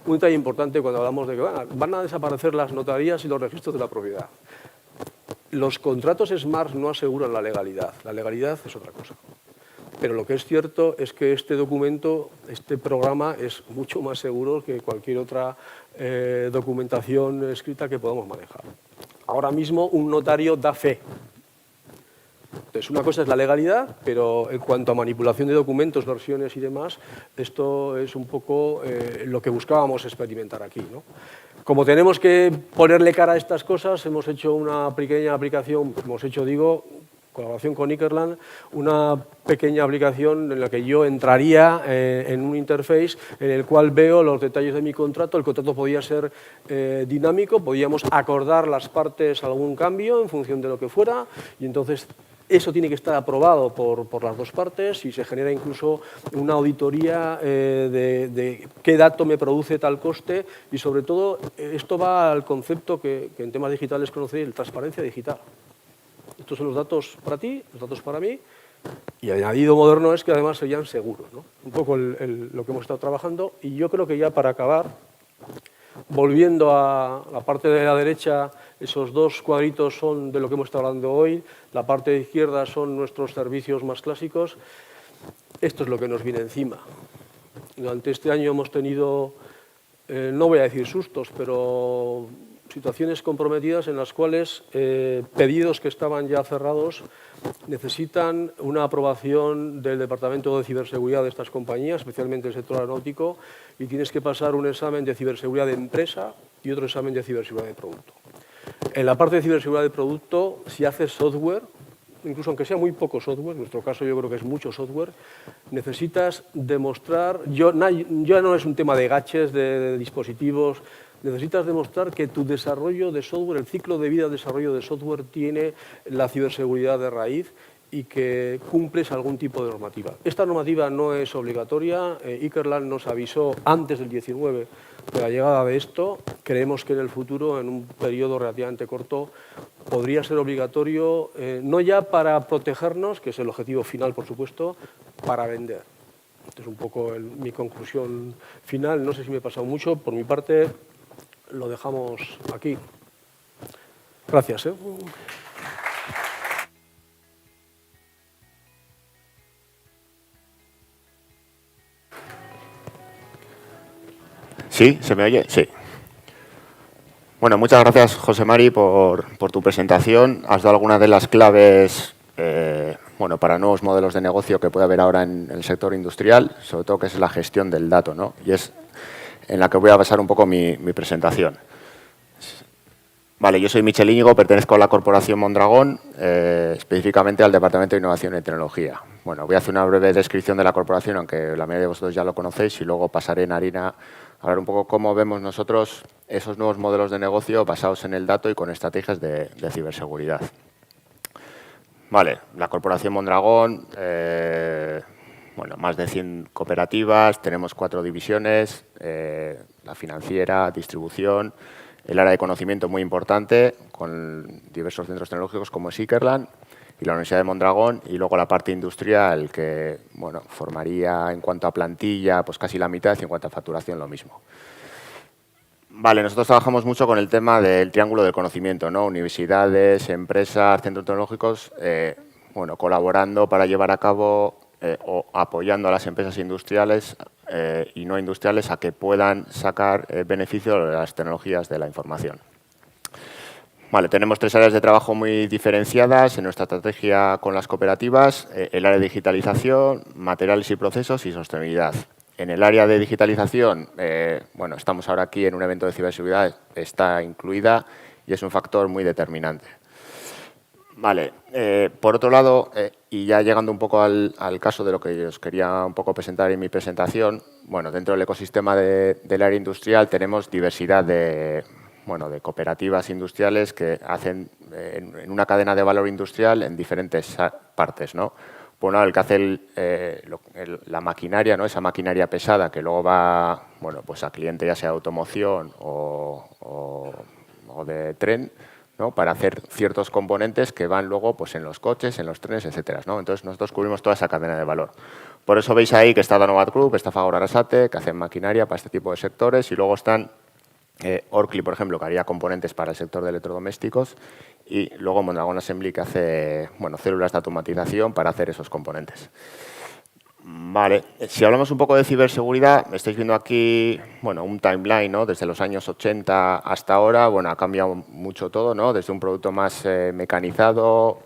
Un detalle importante cuando hablamos de que van a desaparecer las notarías y los registros de la propiedad. Los contratos smart no aseguran la legalidad es otra cosa. Pero lo que es cierto es que este documento, este programa es mucho más seguro que cualquier otra documentación escrita que podamos manejar. Ahora mismo un notario da fe. Entonces, una cosa es la legalidad, pero en cuanto a manipulación de documentos, versiones y demás, esto es un poco lo que buscábamos experimentar aquí, ¿no? Como tenemos que ponerle cara a estas cosas, hemos hecho una pequeña aplicación, colaboración con Ikerlan, una pequeña aplicación en la que yo entraría en un interface en el cual veo los detalles de mi contrato. El contrato podía ser dinámico, podíamos acordar las partes algún cambio en función de lo que fuera, y entonces eso tiene que estar aprobado por las dos partes y se genera incluso una auditoría de qué dato me produce tal coste, y sobre todo esto va al concepto que en temas digitales conocéis, el transparencia digital. Estos son los datos para ti, los datos para mí, y el añadido moderno es que además serían seguros, ¿no? Un poco lo que hemos estado trabajando. Y yo creo que ya para acabar, volviendo a la parte de la derecha, esos dos cuadritos son de lo que hemos estado hablando hoy, la parte de izquierda son nuestros servicios más clásicos. Esto es lo que nos viene encima. Durante este año hemos tenido no voy a decir sustos, pero situaciones comprometidas en las cuales pedidos que estaban ya cerrados necesitan una aprobación del Departamento de Ciberseguridad de estas compañías, especialmente el sector aeronáutico, y tienes que pasar un examen de ciberseguridad de empresa y otro examen de ciberseguridad de producto. En la parte de ciberseguridad de producto, si haces software, incluso aunque sea muy poco software, en nuestro caso yo creo que es mucho software, necesitas demostrar, ya no es un tema de gadgets, de dispositivos, necesitas demostrar que tu desarrollo de software, el ciclo de vida de desarrollo de software tiene la ciberseguridad de raíz y que cumples algún tipo de normativa. Esta normativa no es obligatoria, Ikerland nos avisó antes del 19 de la llegada de esto. Creemos que en el futuro, en un periodo relativamente corto, podría ser obligatorio, no ya para protegernos, que es el objetivo final, por supuesto, para vender. Esta es un poco mi conclusión final. No sé si me he pasado mucho. Por mi parte, lo dejamos aquí. Gracias. ¿Sí? ¿Se me oye? Sí. Bueno, muchas gracias, José Mari, por tu presentación. Has dado algunas de las claves bueno, para nuevos modelos de negocio que puede haber ahora en el sector industrial, sobre todo que es la gestión del dato, ¿no? Y es en la que voy a basar un poco mi presentación. Vale, yo soy Michel Íñigo, pertenezco a la Corporación Mondragón, específicamente al Departamento de Innovación y Tecnología. Bueno, voy a hacer una breve descripción de la corporación, aunque la mayoría de vosotros ya lo conocéis, y luego pasaré en harina a hablar un poco cómo vemos nosotros esos nuevos modelos de negocio basados en el dato y con estrategias de ciberseguridad. Vale, la Corporación Mondragón, bueno, más de 100 cooperativas, tenemos 4 divisiones, la financiera, distribución, el área de conocimiento muy importante, con diversos centros tecnológicos como es Ikerland y la Universidad de Mondragón, y luego la parte industrial que, bueno, formaría en cuanto a plantilla pues casi la mitad y en cuanto a facturación lo mismo. Vale, nosotros trabajamos mucho con el tema del triángulo del conocimiento, ¿no? Universidades, empresas, centros tecnológicos, bueno, colaborando para llevar a cabo o apoyando a las empresas industriales y no industriales a que puedan sacar beneficio de las tecnologías de la información. Vale, tenemos 3 áreas de trabajo muy diferenciadas en nuestra estrategia con las cooperativas, el área de digitalización, materiales y procesos y sostenibilidad. En el área de digitalización, bueno, estamos ahora aquí en un evento de ciberseguridad, está incluida y es un factor muy determinante. Vale, por otro lado, y ya llegando un poco al caso de lo que os quería un poco presentar en mi presentación, bueno, dentro del ecosistema del área industrial tenemos diversidad de cooperativas industriales que hacen en una cadena de valor industrial en diferentes partes, ¿no? Por un lado, el que hace la maquinaria, ¿no? Esa maquinaria pesada que luego va, bueno, pues a cliente ya sea de automoción o de tren, ¿no? Para hacer ciertos componentes que van luego pues en los coches, en los trenes, etcétera, ¿no? Entonces, nosotros cubrimos toda esa cadena de valor. Por eso veis ahí que está Danovat Group, está Fagor Arasate, que hacen maquinaria para este tipo de sectores, y luego están Orkli, por ejemplo, que haría componentes para el sector de electrodomésticos, y luego Mondragón Assembly, que hace, bueno, células de automatización para hacer esos componentes. Vale, si hablamos un poco de ciberseguridad, estáis viendo aquí, bueno, un timeline, ¿no? Desde los años 80 hasta ahora, bueno, ha cambiado mucho todo, ¿no? Desde un producto más mecanizado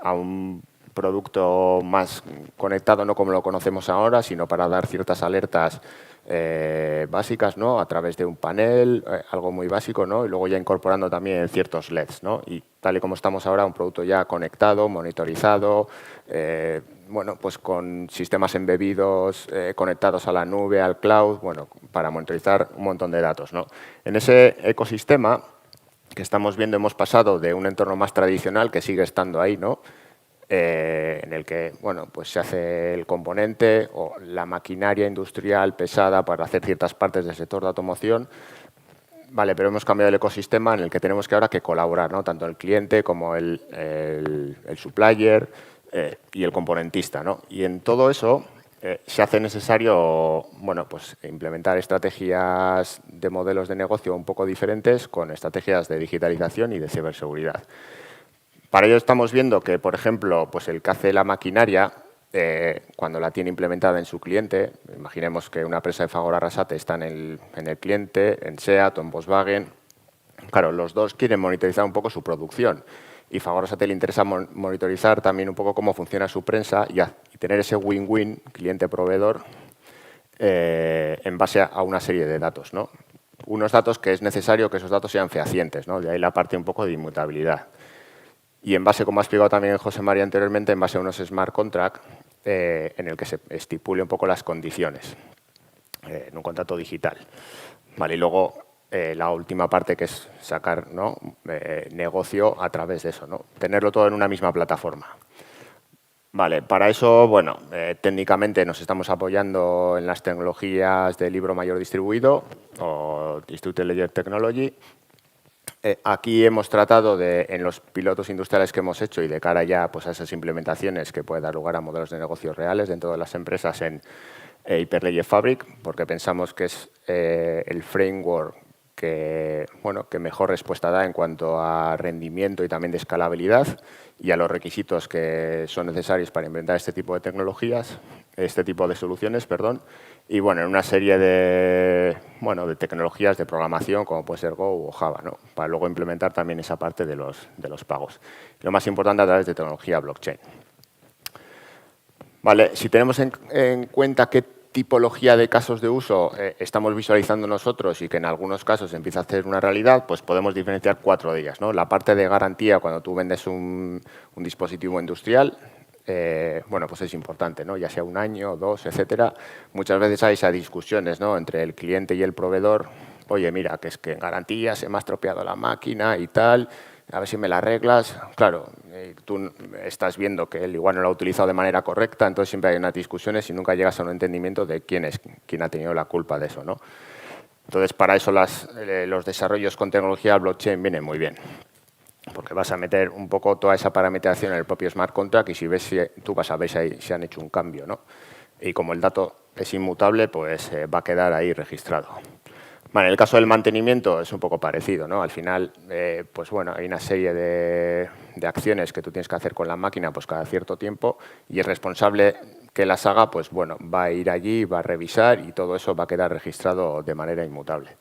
a un producto más conectado, no como lo conocemos ahora, sino para dar ciertas alertas básicas, ¿no? A través de un panel, algo muy básico, ¿no? Y luego ya incorporando también ciertos LEDs, ¿no? Y tal y como estamos ahora, un producto ya conectado, monitorizado, bueno, pues con sistemas embebidos conectados a la nube, al cloud, bueno, para monitorizar un montón de datos, ¿no? En ese ecosistema que estamos viendo hemos pasado de un entorno más tradicional que sigue estando ahí, ¿no? En el que, bueno, pues se hace el componente o la maquinaria industrial pesada para hacer ciertas partes del sector de automoción. Vale, pero hemos cambiado el ecosistema en el que tenemos que ahora que colaborar, ¿no? Tanto el cliente como el supplier y el componentista, ¿no? Y en todo eso se hace necesario, bueno, pues implementar estrategias de modelos de negocio un poco diferentes con estrategias de digitalización y de ciberseguridad. Para ello estamos viendo que, por ejemplo, pues el que hace la maquinaria cuando la tiene implementada en su cliente, imaginemos que una empresa de Fagor Arrasate está en el cliente, en SEAT o en Volkswagen. Claro, los dos quieren monitorizar un poco su producción y Fagor Arrasate le interesa monitorizar también un poco cómo funciona su prensa y tener ese win-win cliente-proveedor en base a una serie de datos, ¿no? Unos datos que es necesario que esos datos sean fehacientes, ¿no? De ahí la parte un poco de inmutabilidad. Y en base, como ha explicado también José María anteriormente, en base a unos smart contracts en el que se estipule un poco las condiciones en un contrato digital. Vale, y luego la última parte, que es sacar, ¿no? Negocio a través de eso, ¿no? Tenerlo todo en una misma plataforma. Vale, para eso, bueno, técnicamente nos estamos apoyando en las tecnologías de libro mayor distribuido o Distributed Ledger Technology. Aquí hemos tratado en los pilotos industriales que hemos hecho y de cara ya pues, a esas implementaciones que puede dar lugar a modelos de negocios reales dentro de las empresas en Hyperledger Fabric, porque pensamos que es el framework que mejor respuesta da en cuanto a rendimiento y también de escalabilidad y a los requisitos que son necesarios para implementar este tipo de tecnologías, este tipo de soluciones, perdón. Y bueno, en una serie de tecnologías de programación como puede ser Go o Java, ¿no? Para luego implementar también esa parte de los pagos. Lo más importante a través de tecnología blockchain. Vale, si tenemos en cuenta qué tipología de casos de uso estamos visualizando nosotros y que en algunos casos empieza a hacer una realidad, pues podemos diferenciar 4 de ellas, ¿no? La parte de garantía cuando tú vendes un dispositivo industrial, pues es importante, ¿no? Ya sea 1 año, 2, etcétera. Muchas veces hay esas discusiones, ¿no? Entre el cliente y el proveedor. Oye, mira, que es que en garantía se me ha estropeado la máquina y tal, a ver si me la arreglas. Claro, tú estás viendo que él igual no lo ha utilizado de manera correcta, entonces siempre hay unas discusiones y nunca llegas a un entendimiento de quién ha tenido la culpa de eso, ¿no? Entonces, para eso los desarrollos con tecnología blockchain vienen muy bien, porque vas a meter un poco toda esa parametrización en el propio smart contract y tú vas a ver si se han hecho un cambio, ¿no? Y como el dato es inmutable, pues va a quedar ahí registrado. Vale, en el caso del mantenimiento es un poco parecido, ¿no? Al final, hay una serie de acciones que tú tienes que hacer con la máquina pues cada cierto tiempo y el responsable que las haga, pues bueno, va a ir allí, va a revisar y todo eso va a quedar registrado de manera inmutable.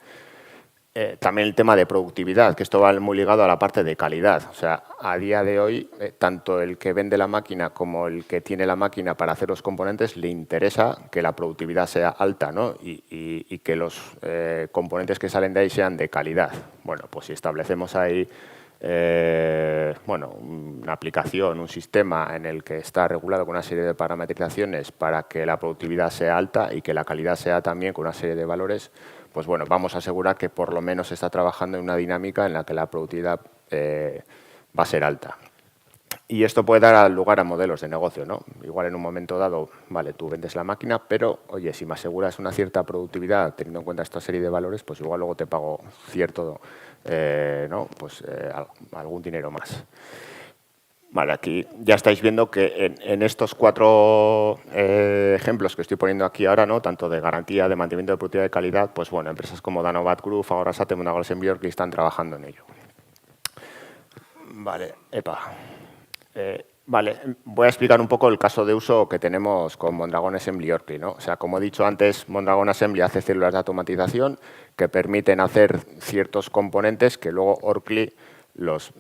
También el tema de productividad, que esto va muy ligado a la parte de calidad. O sea, a día de hoy, tanto el que vende la máquina como el que tiene la máquina para hacer los componentes le interesa que la productividad sea alta, ¿no? Y que los componentes que salen de ahí sean de calidad. Bueno, pues si establecemos ahí una aplicación, un sistema en el que está regulado con una serie de parametrizaciones para que la productividad sea alta y que la calidad sea también con una serie de valores, pues bueno, vamos a asegurar que por lo menos se está trabajando en una dinámica en la que la productividad va a ser alta. Y esto puede dar lugar a modelos de negocio, ¿no? Igual en un momento dado, vale, tú vendes la máquina, pero, oye, si me aseguras una cierta productividad teniendo en cuenta esta serie de valores, pues igual luego te pago cierto, algún dinero más. Vale, aquí ya estáis viendo que en estos 4 ejemplos que estoy poniendo aquí ahora, ¿no? Tanto de garantía, de mantenimiento de productividad de calidad, pues bueno, empresas como Danobat Group, Fagor Arrasate, Mondragón Assembly York están trabajando en ello. Vale, voy a explicar un poco el caso de uso que tenemos con Mondragón Assembly York, ¿no? O sea, como he dicho antes, Mondragón Assembly hace células de automatización que permiten hacer ciertos componentes que luego Orkly los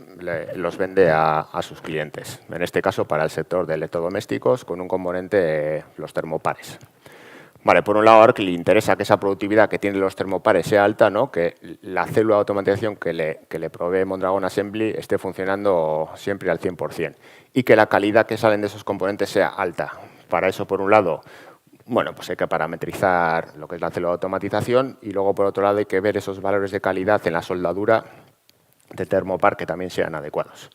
vende a sus clientes. En este caso, para el sector de electrodomésticos, con un componente, los termopares. Vale, por un lado, a Orkly le interesa que esa productividad que tienen los termopares sea alta, ¿no? Que la célula de automatización que le provee Mondragón Assembly esté funcionando siempre al 100% y que la calidad que salen de esos componentes sea alta. Para eso, por un lado, pues hay que parametrizar lo que es la célula de automatización y luego, por otro lado, hay que ver esos valores de calidad en la soldadura de termopar que también sean adecuados.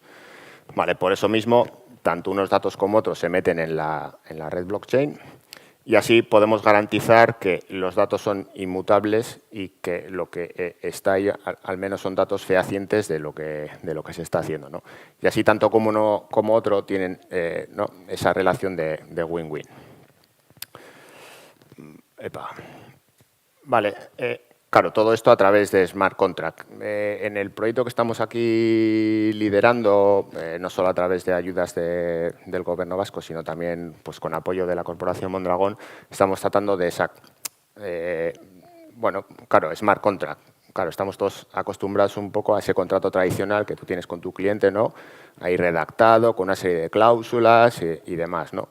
Vale, por eso mismo, tanto unos datos como otros se meten en la red blockchain y así podemos garantizar que los datos son inmutables y que lo que está ahí al menos son datos fehacientes de lo que se está haciendo, ¿no? Y así tanto como uno como otro tienen esa relación de win-win. Vale, Claro, todo esto a través de Smart Contract. En el proyecto que estamos aquí liderando, no solo a través de ayudas del Gobierno vasco, sino también pues, con apoyo de la Corporación Mondragón, estamos tratando de bueno, claro, Smart Contract. Claro, estamos todos acostumbrados un poco a ese contrato tradicional que tú tienes con tu cliente, ¿no? Ahí redactado, con una serie de cláusulas y demás, ¿no?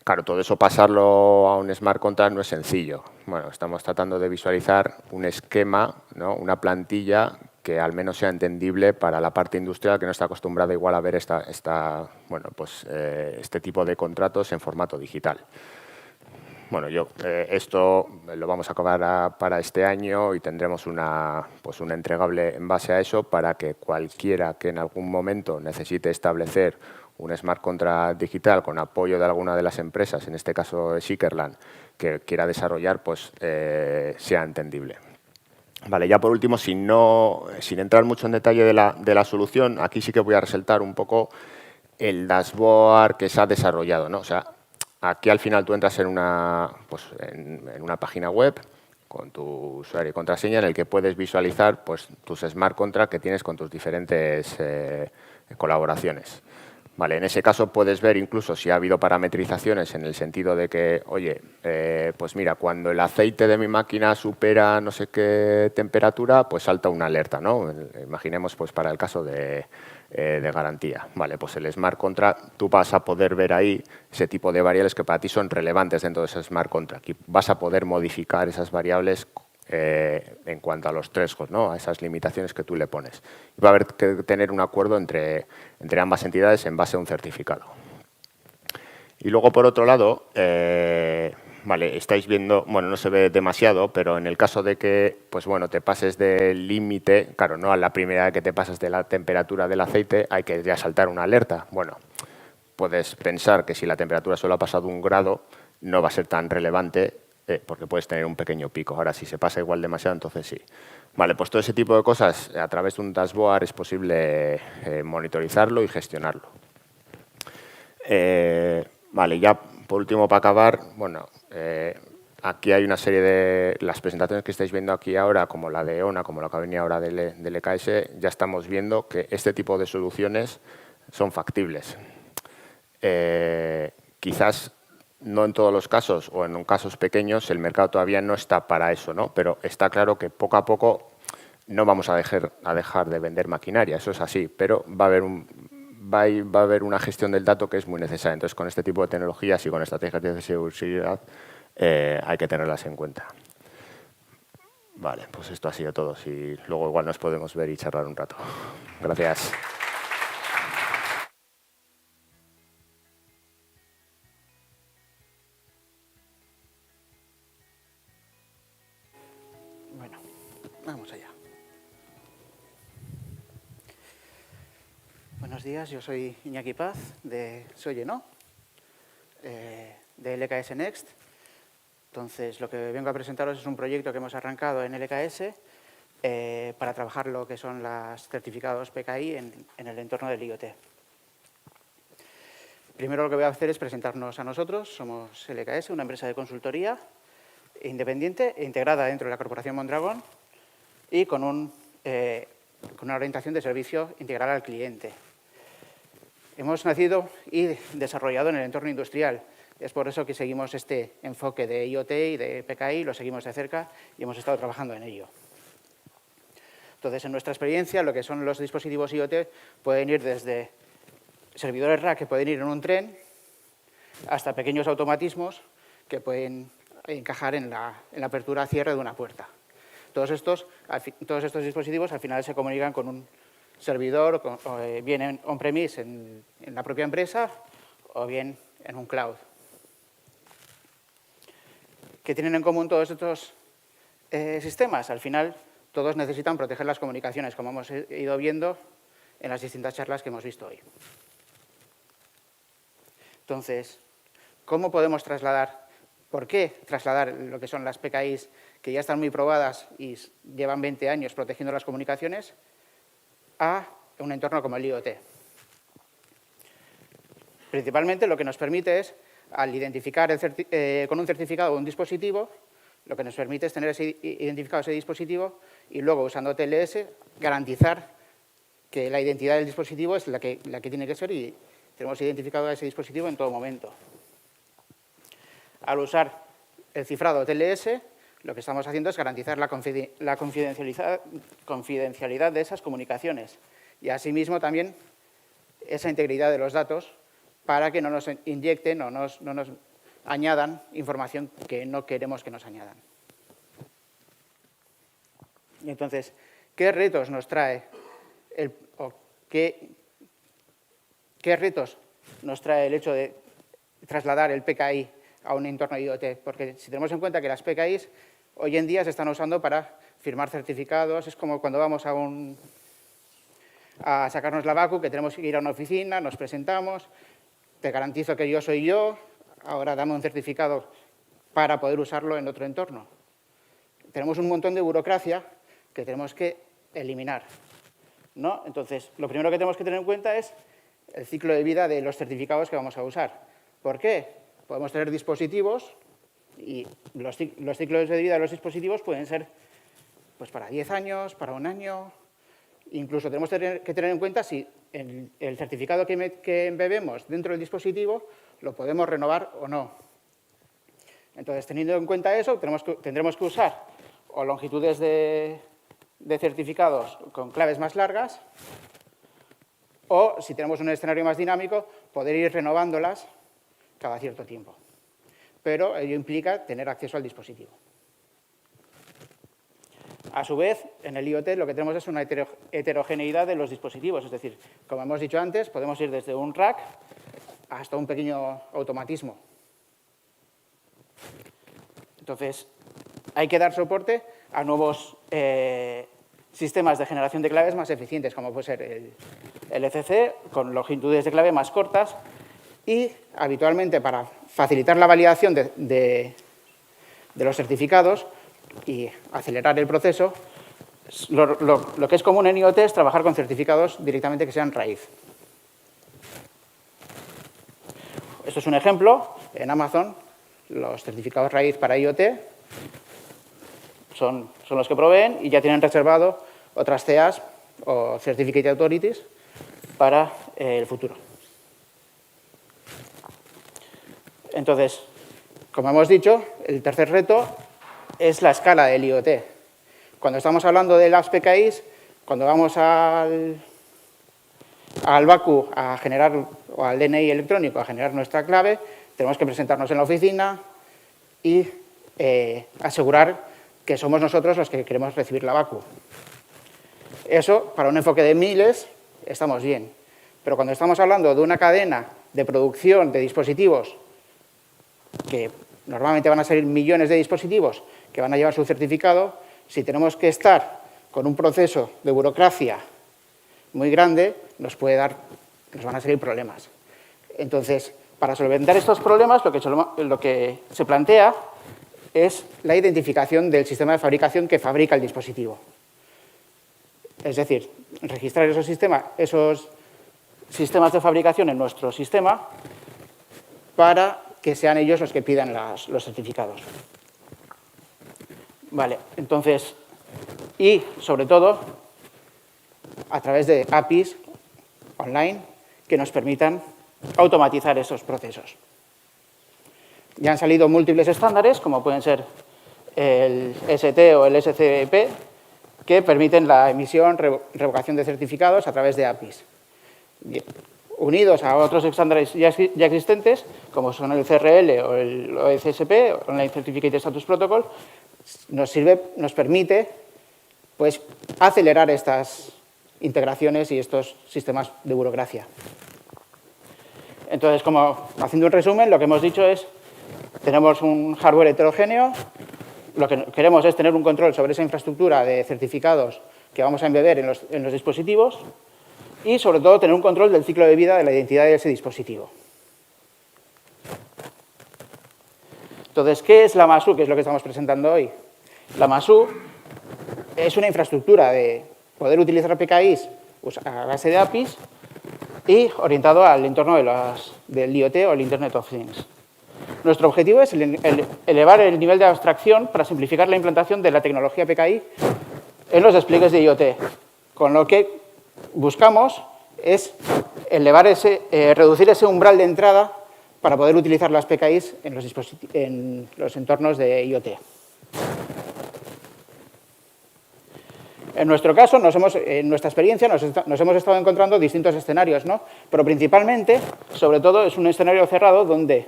Claro, todo eso pasarlo a un smart contract no es sencillo. Bueno, estamos tratando de visualizar un esquema, ¿no? Una plantilla que al menos sea entendible para la parte industrial que no está acostumbrada igual a ver este tipo de contratos en formato digital. Bueno, esto lo vamos a acabar para este año y tendremos una entregable en base a eso para que cualquiera que en algún momento necesite establecer un smart contract digital con apoyo de alguna de las empresas, en este caso de Sickerland, que quiera desarrollar, pues sea entendible. Vale, ya por último, sin entrar mucho en detalle de la solución, aquí sí que voy a resaltar un poco el dashboard que se ha desarrollado, ¿no? O sea, aquí al final tú entras en una página web con tu usuario y contraseña en el que puedes visualizar pues, tus smart contracts que tienes con tus diferentes colaboraciones. Vale, en ese caso puedes ver incluso si ha habido parametrizaciones en el sentido de que, oye, pues mira, cuando el aceite de mi máquina supera no sé qué temperatura, pues salta una alerta, ¿no? Imaginemos pues para el caso de garantía. Vale, pues el Smart Contract, tú vas a poder ver ahí ese tipo de variables que para ti son relevantes dentro de ese Smart Contract y vas a poder modificar esas variables en cuanto a los thresholds, ¿no? A esas limitaciones que tú le pones. Y va a haber que tener un acuerdo entre ambas entidades en base a un certificado. Y luego, por otro lado, vale, estáis viendo, bueno, no se ve demasiado, pero en el caso de que, pues bueno, te pases del límite, claro, no a la primera vez que te pasas de la temperatura del aceite, hay que ya saltar una alerta. Bueno, puedes pensar que si la temperatura solo ha pasado 1 grado, no va a ser tan relevante porque puedes tener un pequeño pico. Ahora, si se pasa igual demasiado, entonces sí. Vale, pues todo ese tipo de cosas, a través de un dashboard es posible monitorizarlo y gestionarlo. Vale, ya por último, para acabar, bueno, aquí hay una serie de las presentaciones que estáis viendo aquí ahora, como la de ONA, como la que venía ahora del EKS, ya estamos viendo que este tipo de soluciones son factibles. Quizás no en todos los casos o en casos pequeños el mercado todavía no está para eso, ¿no? Pero está claro que poco a poco no vamos a dejar de vender maquinaria, eso es así, pero va a haber una gestión del dato que es muy necesaria. Entonces, con este tipo de tecnologías y con estrategias de seguridad hay que tenerlas en cuenta. Vale, pues esto ha sido todo. Si luego igual nos podemos ver y charlar un rato. Gracias. Bueno, vamos allá. Buenos días, yo soy Iñaki Paz, de Soyeno, de LKS Next. Entonces, lo que vengo a presentaros es un proyecto que hemos arrancado en LKS para trabajar lo que son los certificados PKI en el entorno del IoT. Primero lo que voy a hacer es presentarnos a nosotros. Somos LKS, una empresa de consultoría independiente e integrada dentro de la Corporación Mondragón y con una orientación de servicio integral al cliente. Hemos nacido y desarrollado en el entorno industrial. Es por eso que seguimos este enfoque de IoT y de PKI, lo seguimos de cerca y hemos estado trabajando en ello. Entonces, en nuestra experiencia, lo que son los dispositivos IoT pueden ir desde servidores rack que pueden ir en un tren hasta pequeños automatismos que pueden encajar en la apertura-cierre de una puerta. Todos estos dispositivos al final se comunican con un servidor, bien on-premise en la propia empresa o bien en un cloud. ¿Qué tienen en común todos estos sistemas? Al final, todos necesitan proteger las comunicaciones, como hemos ido viendo en las distintas charlas que hemos visto hoy. Entonces, ¿cómo podemos trasladar? ¿Por qué trasladar lo que son las PKIs que ya están muy probadas y llevan 20 años protegiendo las comunicaciones a un entorno como el IoT? Principalmente lo que nos permite es, al identificar con un certificado un dispositivo, lo que nos permite es tener identificado ese dispositivo y luego, usando TLS, garantizar que la identidad del dispositivo es la que tiene que ser y tenemos identificado a ese dispositivo en todo momento. Al usar el cifrado TLS, lo que estamos haciendo es garantizar la confidencialidad de esas comunicaciones y, asimismo, también esa integridad de los datos para que no nos inyecten o no nos añadan información que no queremos que nos añadan. Y entonces, ¿qué retos nos trae qué retos nos trae el hecho de trasladar el PKI a un entorno IoT? Porque si tenemos en cuenta que las PKIs hoy en día se están usando para firmar certificados, es como cuando vamos a sacarnos la BACU, que tenemos que ir a una oficina, nos presentamos, te garantizo que yo soy yo, ahora dame un certificado para poder usarlo en otro entorno. Tenemos un montón de burocracia que tenemos que eliminar, ¿no? Entonces, lo primero que tenemos que tener en cuenta es el ciclo de vida de los certificados que vamos a usar. ¿Por qué? Podemos tener dispositivos y los ciclos de vida de los dispositivos pueden ser pues, para 10 años, para 1 año. Incluso tenemos que tener en cuenta si el certificado que embebemos dentro del dispositivo lo podemos renovar o no. Entonces, teniendo en cuenta eso, tendremos que usar o longitudes de certificados con claves más largas o, si tenemos un escenario más dinámico, poder ir renovándolas cada cierto tiempo. Pero ello implica tener acceso al dispositivo. A su vez, en el IoT lo que tenemos es una heterogeneidad de los dispositivos. Es decir, como hemos dicho antes, podemos ir desde un rack hasta un pequeño automatismo. Entonces, hay que dar soporte a nuevos sistemas de generación de claves más eficientes, como puede ser el ECC, con longitudes de clave más cortas, y habitualmente, para facilitar la validación de los certificados y acelerar el proceso, lo que es común en IoT es trabajar con certificados directamente que sean raíz. Esto es un ejemplo. En Amazon, los certificados raíz para IoT son los que proveen y ya tienen reservado otras CAs o Certificate Authorities para el futuro. Entonces, como hemos dicho, el tercer reto es la escala del IoT. Cuando estamos hablando de las PKIs, cuando vamos al BACU a generar, o al DNI electrónico a generar nuestra clave, tenemos que presentarnos en la oficina y asegurar que somos nosotros los que queremos recibir la BACU. Eso, para un enfoque de miles, estamos bien. Pero cuando estamos hablando de una cadena de producción de dispositivos, que normalmente van a ser millones de dispositivos que van a llevar su certificado, si tenemos que estar con un proceso de burocracia muy grande, nos van a salir problemas. Entonces, para solventar estos problemas, lo que se plantea es la identificación del sistema de fabricación que fabrica el dispositivo. Es decir, registrar esos sistemas de fabricación en nuestro sistema para que sean ellos los que pidan los certificados. Vale, entonces, y sobre todo, a través de APIs online que nos permitan automatizar esos procesos. Ya han salido múltiples estándares, como pueden ser el ST o el SCP, que permiten la emisión, revocación de certificados a través de APIs. Unidos a otros estándares ya existentes, como son el CRL o el OCSP, Online Certificate Status Protocol, nos permite pues, acelerar estas integraciones y estos sistemas de burocracia. Entonces, haciendo un resumen, lo que hemos dicho es, tenemos un hardware heterogéneo, lo que queremos es tener un control sobre esa infraestructura de certificados que vamos a embeber en los dispositivos y, sobre todo, tener un control del ciclo de vida de la identidad de ese dispositivo. Entonces, ¿qué es la MASU? ¿Qué es lo que estamos presentando hoy? La MASU es una infraestructura de poder utilizar PKIs a base de APIs y orientado al entorno del IoT o el Internet of Things. Nuestro objetivo es elevar el nivel de abstracción para simplificar la implantación de la tecnología PKI en los despliegues de IoT, con lo que buscamos es reducir ese umbral de entrada para poder utilizar las PKIs en los entornos de IoT. En nuestro caso, en nuestra experiencia, nos hemos estado encontrando distintos escenarios, ¿no? Pero principalmente, sobre todo, es un escenario cerrado donde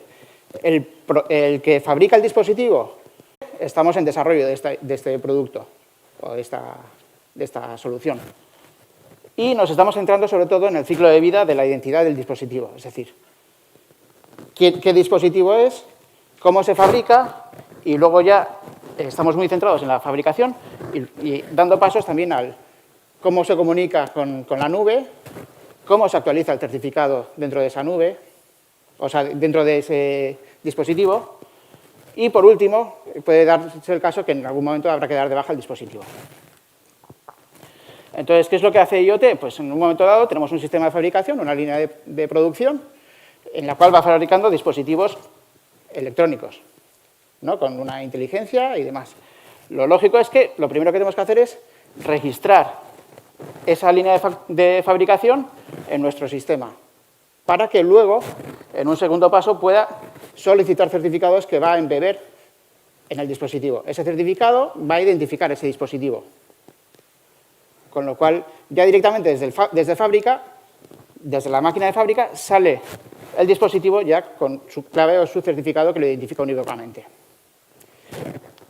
el que fabrica el dispositivo, estamos en desarrollo de este producto o de esta solución. Y nos estamos centrando sobre todo en el ciclo de vida de la identidad del dispositivo, es decir, qué dispositivo es, cómo se fabrica y luego ya estamos muy centrados en la fabricación y dando pasos también al cómo se comunica con la nube, cómo se actualiza el certificado dentro de esa nube, o sea, dentro de ese dispositivo. Y por último, puede darse el caso que en algún momento habrá que dar de baja el dispositivo. Entonces, ¿qué es lo que hace IoT? Pues en un momento dado tenemos un sistema de fabricación, una línea de producción, en la cual va fabricando dispositivos electrónicos, ¿no? Con una inteligencia y demás. Lo lógico es que lo primero que tenemos que hacer es registrar esa línea de fabricación en nuestro sistema, para que luego, en un segundo paso, pueda solicitar certificados que va a embeber en el dispositivo. Ese certificado va a identificar ese dispositivo. Con lo cual, ya directamente desde fábrica, desde la máquina de fábrica, sale el dispositivo ya con su clave o su certificado que lo identifica unívocamente.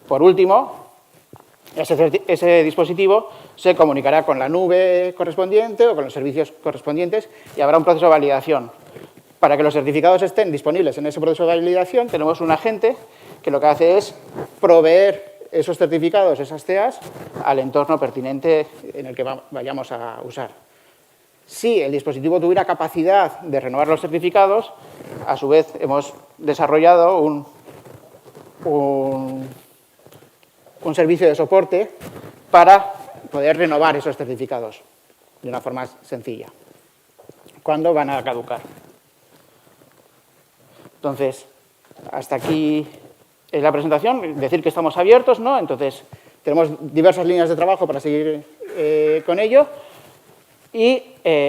Por último, ese dispositivo se comunicará con la nube correspondiente o con los servicios correspondientes y habrá un proceso de validación. Para que los certificados estén disponibles en ese proceso de validación, tenemos un agente que lo que hace es proveer esos certificados, esas CEAs, al entorno pertinente en el que vayamos a usar. Si el dispositivo tuviera capacidad de renovar los certificados, a su vez hemos desarrollado un servicio de soporte para poder renovar esos certificados de una forma sencilla, cuando van a caducar. Entonces, hasta aquí es la presentación. Decir que estamos abiertos, ¿no? Entonces, tenemos diversas líneas de trabajo para seguir con ello. Y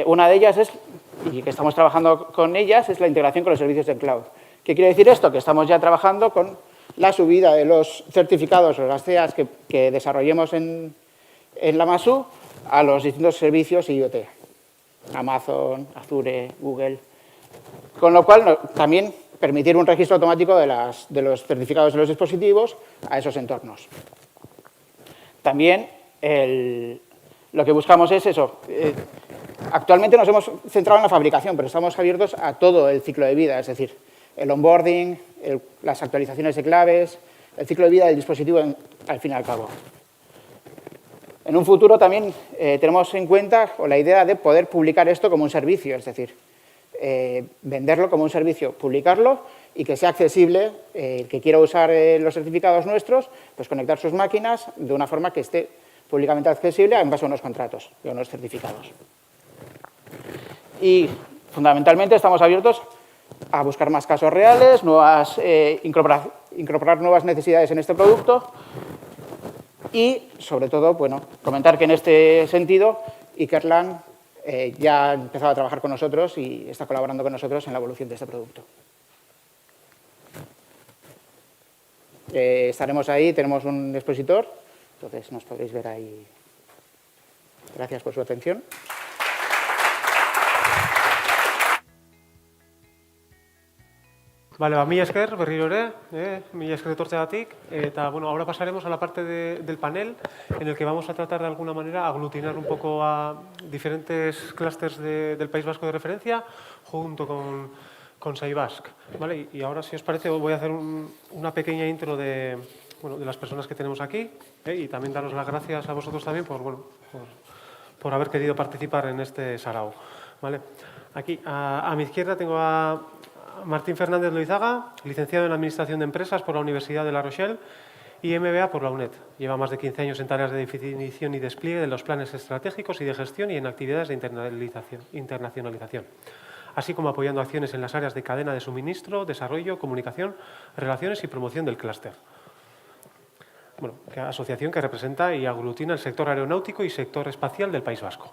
una de ellas y que estamos trabajando con ellas, es la integración con los servicios de cloud. ¿Qué quiere decir esto? Que estamos ya trabajando con la subida de los certificados o las CEAs que desarrollemos en la MASU a los distintos servicios IoT. Amazon, Azure, Google. Con lo cual, también permitir un registro automático de los certificados de los dispositivos a esos entornos. También lo que buscamos es eso. Actualmente nos hemos centrado en la fabricación, pero estamos abiertos a todo el ciclo de vida, es decir, el onboarding, las actualizaciones de claves, el ciclo de vida del dispositivo al fin y al cabo. En un futuro también tenemos en cuenta la idea de poder publicar esto como un servicio, es decir, venderlo como un servicio, publicarlo y que sea accesible, el que quiera usar los certificados nuestros, pues conectar sus máquinas de una forma que esté públicamente accesible en base a unos contratos y a unos certificados. Y fundamentalmente estamos abiertos a buscar más casos reales, incorporar nuevas necesidades en este producto y, sobre todo, bueno, comentar que en este sentido Ikerlan ya ha empezado a trabajar con nosotros y está colaborando con nosotros en la evolución de este producto. Estaremos ahí, tenemos un expositor, entonces nos podréis ver ahí. Gracias por su atención. Vale, mila esker, berriro ere, mila esker etortzeagatik. Eta, bueno, ahora pasaremos a la parte del panel, en el que vamos a tratar de alguna manera aglutinar un poco a diferentes clústeres del País Vasco de referencia, junto con Saibask. ¿Vale? Y ahora, si os parece, voy a hacer una pequeña intro de las personas que tenemos aquí, y también daros las gracias a vosotros también por haber querido participar en este sarao. ¿Vale? Aquí, a mi izquierda, tengo a Martín Fernández Loizaga, licenciado en Administración de Empresas por la Universidad de La Rochelle y MBA por la UNED. Lleva más de 15 años en tareas de definición y despliegue de los planes estratégicos y de gestión y en actividades de internacionalización. así como apoyando acciones en las áreas de cadena de suministro, desarrollo, comunicación, relaciones y promoción del clúster. Bueno, asociación que representa y aglutina el sector aeronáutico y sector espacial del País Vasco.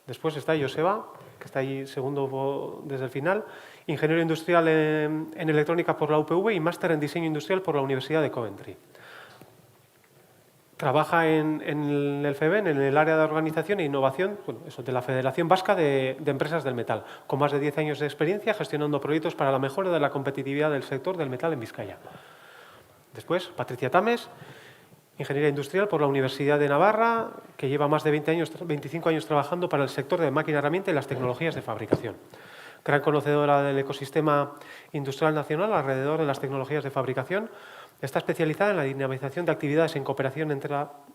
Después está Joseba, que está ahí segundo desde el final, ingeniero industrial en electrónica por la UPV y máster en diseño industrial por la Universidad de Coventry. Trabaja en el FEBEN, en el área de organización e innovación de la Federación Vasca de Empresas del Metal, con más de 10 años de experiencia gestionando proyectos para la mejora de la competitividad del sector del metal en Vizcaya. Después, Patricia Tames, ingeniería industrial por la Universidad de Navarra, que lleva más de 25 años trabajando para el sector de máquina herramienta y las tecnologías de fabricación. Gran conocedora del ecosistema industrial nacional alrededor de las tecnologías de fabricación, está especializada en la dinamización de actividades en cooperación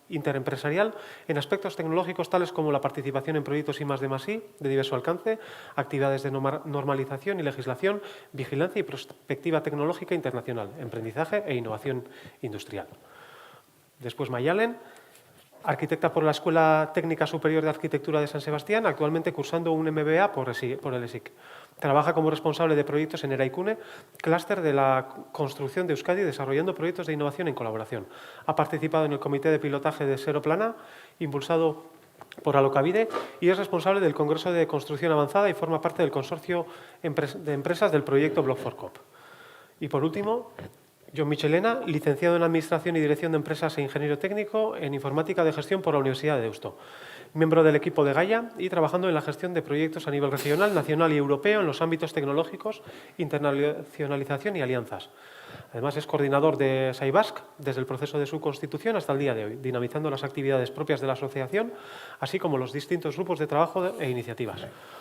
interempresarial en aspectos tecnológicos tales como la participación en proyectos I+D+I de diverso alcance, actividades de normalización y legislación, vigilancia y perspectiva tecnológica internacional, emprendizaje e innovación industrial. Después Mayalen, arquitecta por la Escuela Técnica Superior de Arquitectura de San Sebastián, actualmente cursando un MBA por el ESIC. Trabaja como responsable de proyectos en Eraikune, clúster de la construcción de Euskadi, desarrollando proyectos de innovación en colaboración. Ha participado en el comité de pilotaje de Seroplana, impulsado por Alokabide, y es responsable del Congreso de Construcción Avanzada y forma parte del consorcio de empresas del proyecto Block4COP. Y por último, Jon Michelena, licenciado en Administración y Dirección de Empresas e ingeniero técnico en Informática de Gestión por la Universidad de Deusto. Miembro del equipo de Gaia y trabajando en la gestión de proyectos a nivel regional, nacional y europeo en los ámbitos tecnológicos, internacionalización y alianzas. Además, es coordinador de SAIBASC desde el proceso de su constitución hasta el día de hoy, dinamizando las actividades propias de la asociación, así como los distintos grupos de trabajo e iniciativas.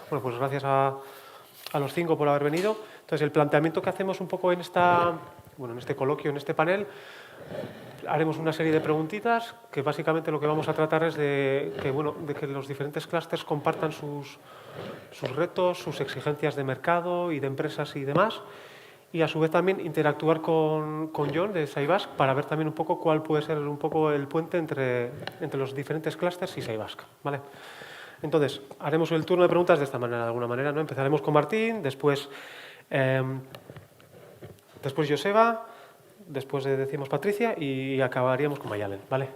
Bueno, pues gracias a los 5 por haber venido. Entonces, el planteamiento que hacemos un poco en este coloquio, en este panel, haremos una serie de preguntitas que básicamente lo que vamos a tratar es de que los diferentes clústeres compartan sus retos, sus exigencias de mercado y de empresas y demás, y a su vez también interactuar con Jon de SAIBASC para ver también un poco cuál puede ser un poco el puente entre los diferentes clústeres y SAIBASC, ¿vale? Entonces, haremos el turno de preguntas de esta manera, de alguna manera, ¿no? Empezaremos con Martín, después Joseba, después decimos Patricia y acabaríamos con Mayalen, ¿vale?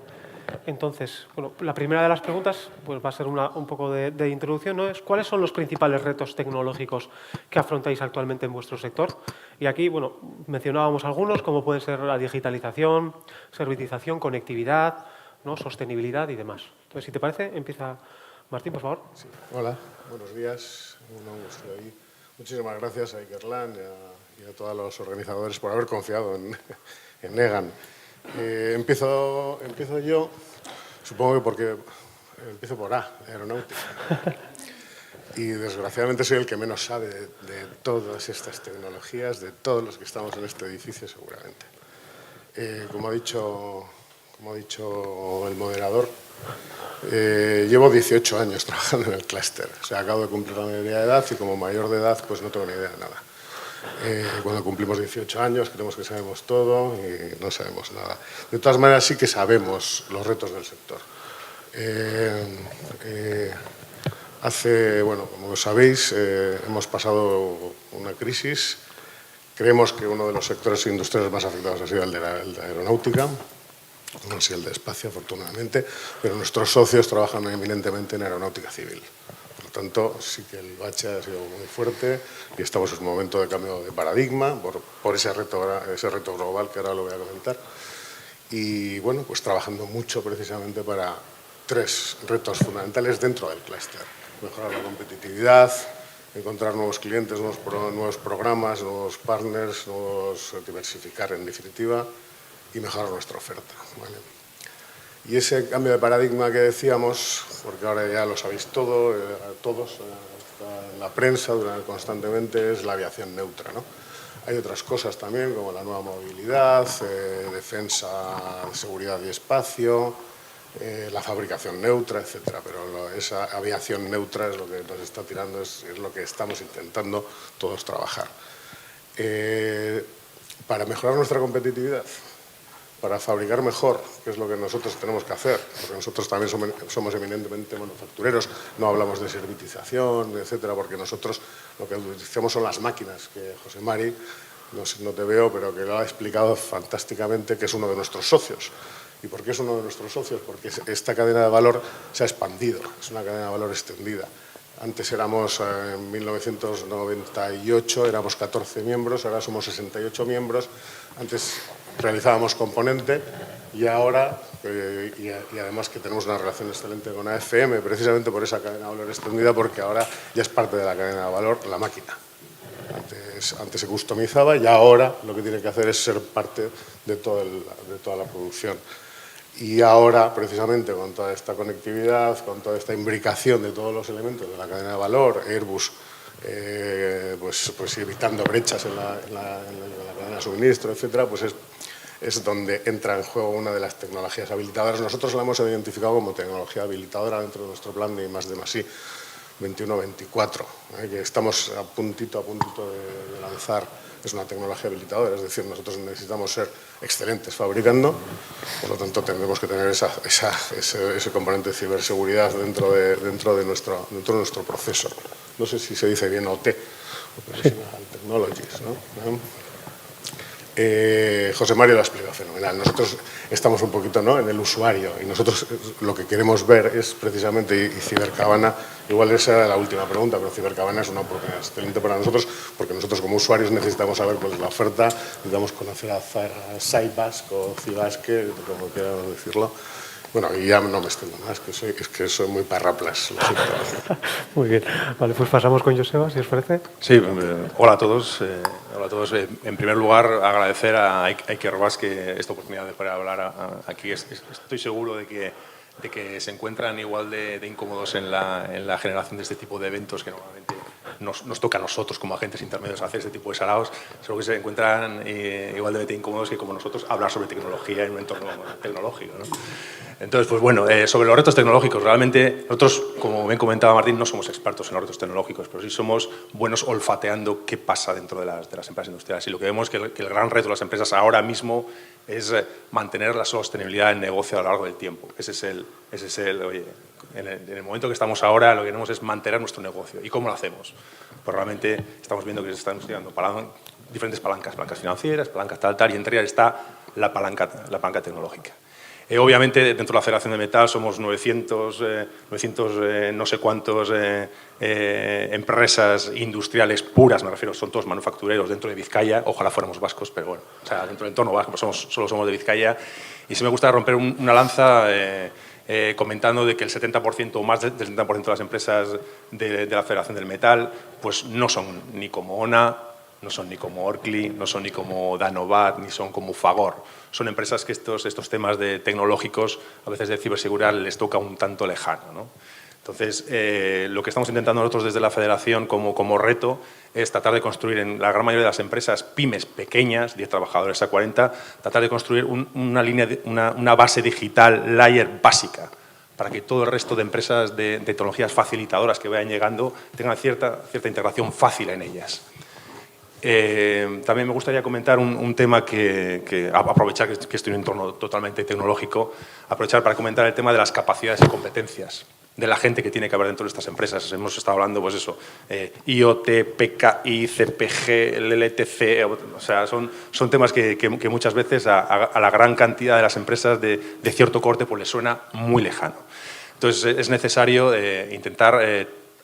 Entonces, bueno, la primera de las preguntas pues va a ser un poco de introducción, ¿no? Es ¿cuáles son los principales retos tecnológicos que afrontáis actualmente en vuestro sector? Y aquí, bueno, mencionábamos algunos, como pueden ser la digitalización, servitización, conectividad, ¿no? Sostenibilidad y demás. Entonces, si te parece, empieza Martín, por favor. Sí. Hola, buenos días. Muchísimas gracias a Ikerlan y a todos los organizadores por haber confiado en Negan. Empiezo yo, supongo que porque empiezo por A, aeronáutica. Y desgraciadamente soy el que menos sabe de todas estas tecnologías, de todos los que estamos en este edificio seguramente. Como ha dicho el moderador, llevo 18 años trabajando en el clúster. O sea, acabo de cumplir la mayoría de edad y como mayor de edad pues no tengo ni idea de nada. Cuando cumplimos 18 años creemos que sabemos todo y no sabemos nada. De todas maneras sí que sabemos los retos del sector. Como sabéis, hemos pasado una crisis. Creemos que uno de los sectores industriales más afectados ha sido el de la aeronáutica, no sé, el de espacio, afortunadamente, pero nuestros socios trabajan eminentemente en aeronáutica civil. Por lo tanto, sí que el bache ha sido muy fuerte y estamos en un momento de cambio de paradigma por ese reto global que ahora lo voy a comentar. Y bueno, pues trabajando mucho precisamente para 3 retos fundamentales dentro del clúster. Mejorar la competitividad, encontrar nuevos clientes, nuevos programas, nuevos partners, diversificar en definitiva y mejorar nuestra oferta, ¿vale? Y ese cambio de paradigma que decíamos, porque ahora ya lo sabéis todos, está en la prensa constantemente, es la aviación neutra, ¿no? Hay otras cosas también, como la nueva movilidad, defensa, seguridad y espacio, la fabricación neutra, etcétera. Pero esa aviación neutra es lo que nos está tirando, es lo que estamos intentando todos trabajar. Para mejorar nuestra competitividad, para fabricar mejor, que es lo que nosotros tenemos que hacer, porque nosotros también somos eminentemente manufactureros, no hablamos de servitización, etcétera, porque nosotros lo que utilizamos son las máquinas, que José Mari, no te veo, pero que lo ha explicado fantásticamente, que es uno de nuestros socios. ¿Y por qué es uno de nuestros socios? Porque esta cadena de valor se ha expandido, es una cadena de valor extendida. Antes éramos, en 1998, éramos 14 miembros, ahora somos 68 miembros. Antes realizábamos componente y ahora, y además que tenemos una relación excelente con AFM, precisamente por esa cadena de valor extendida, porque ahora ya es parte de la cadena de valor la máquina. Antes se customizaba y ahora lo que tiene que hacer es ser parte de toda la producción. Y ahora, precisamente, con toda esta conectividad, con toda esta imbricación de todos los elementos de la cadena de valor, Airbus, pues evitando brechas en la cadena de suministro, etcétera, pues es donde entra en juego una de las tecnologías habilitadoras. Nosotros la hemos identificado como tecnología habilitadora dentro de nuestro plan de I+D+I 21-24, que estamos a puntito de lanzar. Es una tecnología habilitadora, es decir, nosotros necesitamos ser excelentes fabricando, por lo tanto tendremos que tener ese componente de ciberseguridad dentro de nuestro proceso. No sé si se dice bien OT, Operational Technologies, ¿no? José Mario lo ha explicado fenomenal. Nosotros estamos un poquito, ¿no?, en el usuario y nosotros lo que queremos ver es precisamente, y Cibercabana, igual esa era la última pregunta, pero Cibercabana es una oportunidad excelente para nosotros porque nosotros como usuarios necesitamos saber cuál es la oferta, necesitamos conocer a Saibask o Cibasque, como quieran decirlo. Bueno, y ya no me extiendo más, que soy muy parraplas, lo siento. Muy bien. Vale, pues pasamos con Joseba, si os parece. Sí, hola a todos. En primer lugar, agradecer a Iker Vázquez esta oportunidad de poder hablar aquí. Estoy seguro de que se encuentran igual de incómodos en la generación de este tipo de eventos que normalmente nos toca a nosotros como agentes intermedios hacer este tipo de saraos. Seguro que se encuentran igual de incómodos que como nosotros hablar sobre tecnología en un entorno tecnológico, ¿no? Entonces, pues bueno, sobre los retos tecnológicos, realmente nosotros, como bien comentaba Martín, no somos expertos en los retos tecnológicos, pero sí somos buenos olfateando qué pasa dentro de las empresas industriales. Y lo que vemos es que el gran reto de las empresas ahora mismo es mantener la sostenibilidad del negocio a lo largo del tiempo. Ese es el en el momento que estamos ahora, lo que queremos es mantener nuestro negocio. ¿Y cómo lo hacemos? Pues realmente estamos viendo que se están estudiando diferentes palancas financieras, palancas tal, y entre ellas está la palanca tecnológica. Obviamente, dentro de la Federación de Metal somos 900 no sé cuántos empresas industriales puras, me refiero, son todos manufactureros dentro de Vizcaya, ojalá fuéramos vascos, pero bueno, o sea, dentro del entorno vasco solo somos de Vizcaya. Y sí me gusta romper una lanza comentando de que el 70% o más del 70% de las empresas de la Federación del Metal pues no son ni como ONA, no son ni como Orkli, no son ni como Danobat, ni son como Fagor. Son empresas que estos temas tecnológicos, a veces de ciberseguridad, les toca un tanto lejano, ¿no? Entonces, lo que estamos intentando nosotros desde la Federación como reto es tratar de construir en la gran mayoría de las empresas, pymes pequeñas, 10 trabajadores a 40, tratar de construir una base digital layer básica para que todo el resto de empresas de tecnologías facilitadoras que vayan llegando tengan cierta integración fácil en ellas. También me gustaría comentar un tema que aprovechar que estoy en un entorno totalmente tecnológico, aprovechar para comentar el tema de las capacidades y competencias de la gente que tiene que haber dentro de estas empresas. Hemos estado hablando, pues eso, IoT, PKI, CPG, LLTC, o sea, son temas que muchas veces a la gran cantidad de las empresas de cierto corte pues les suena muy lejano. Entonces es necesario intentar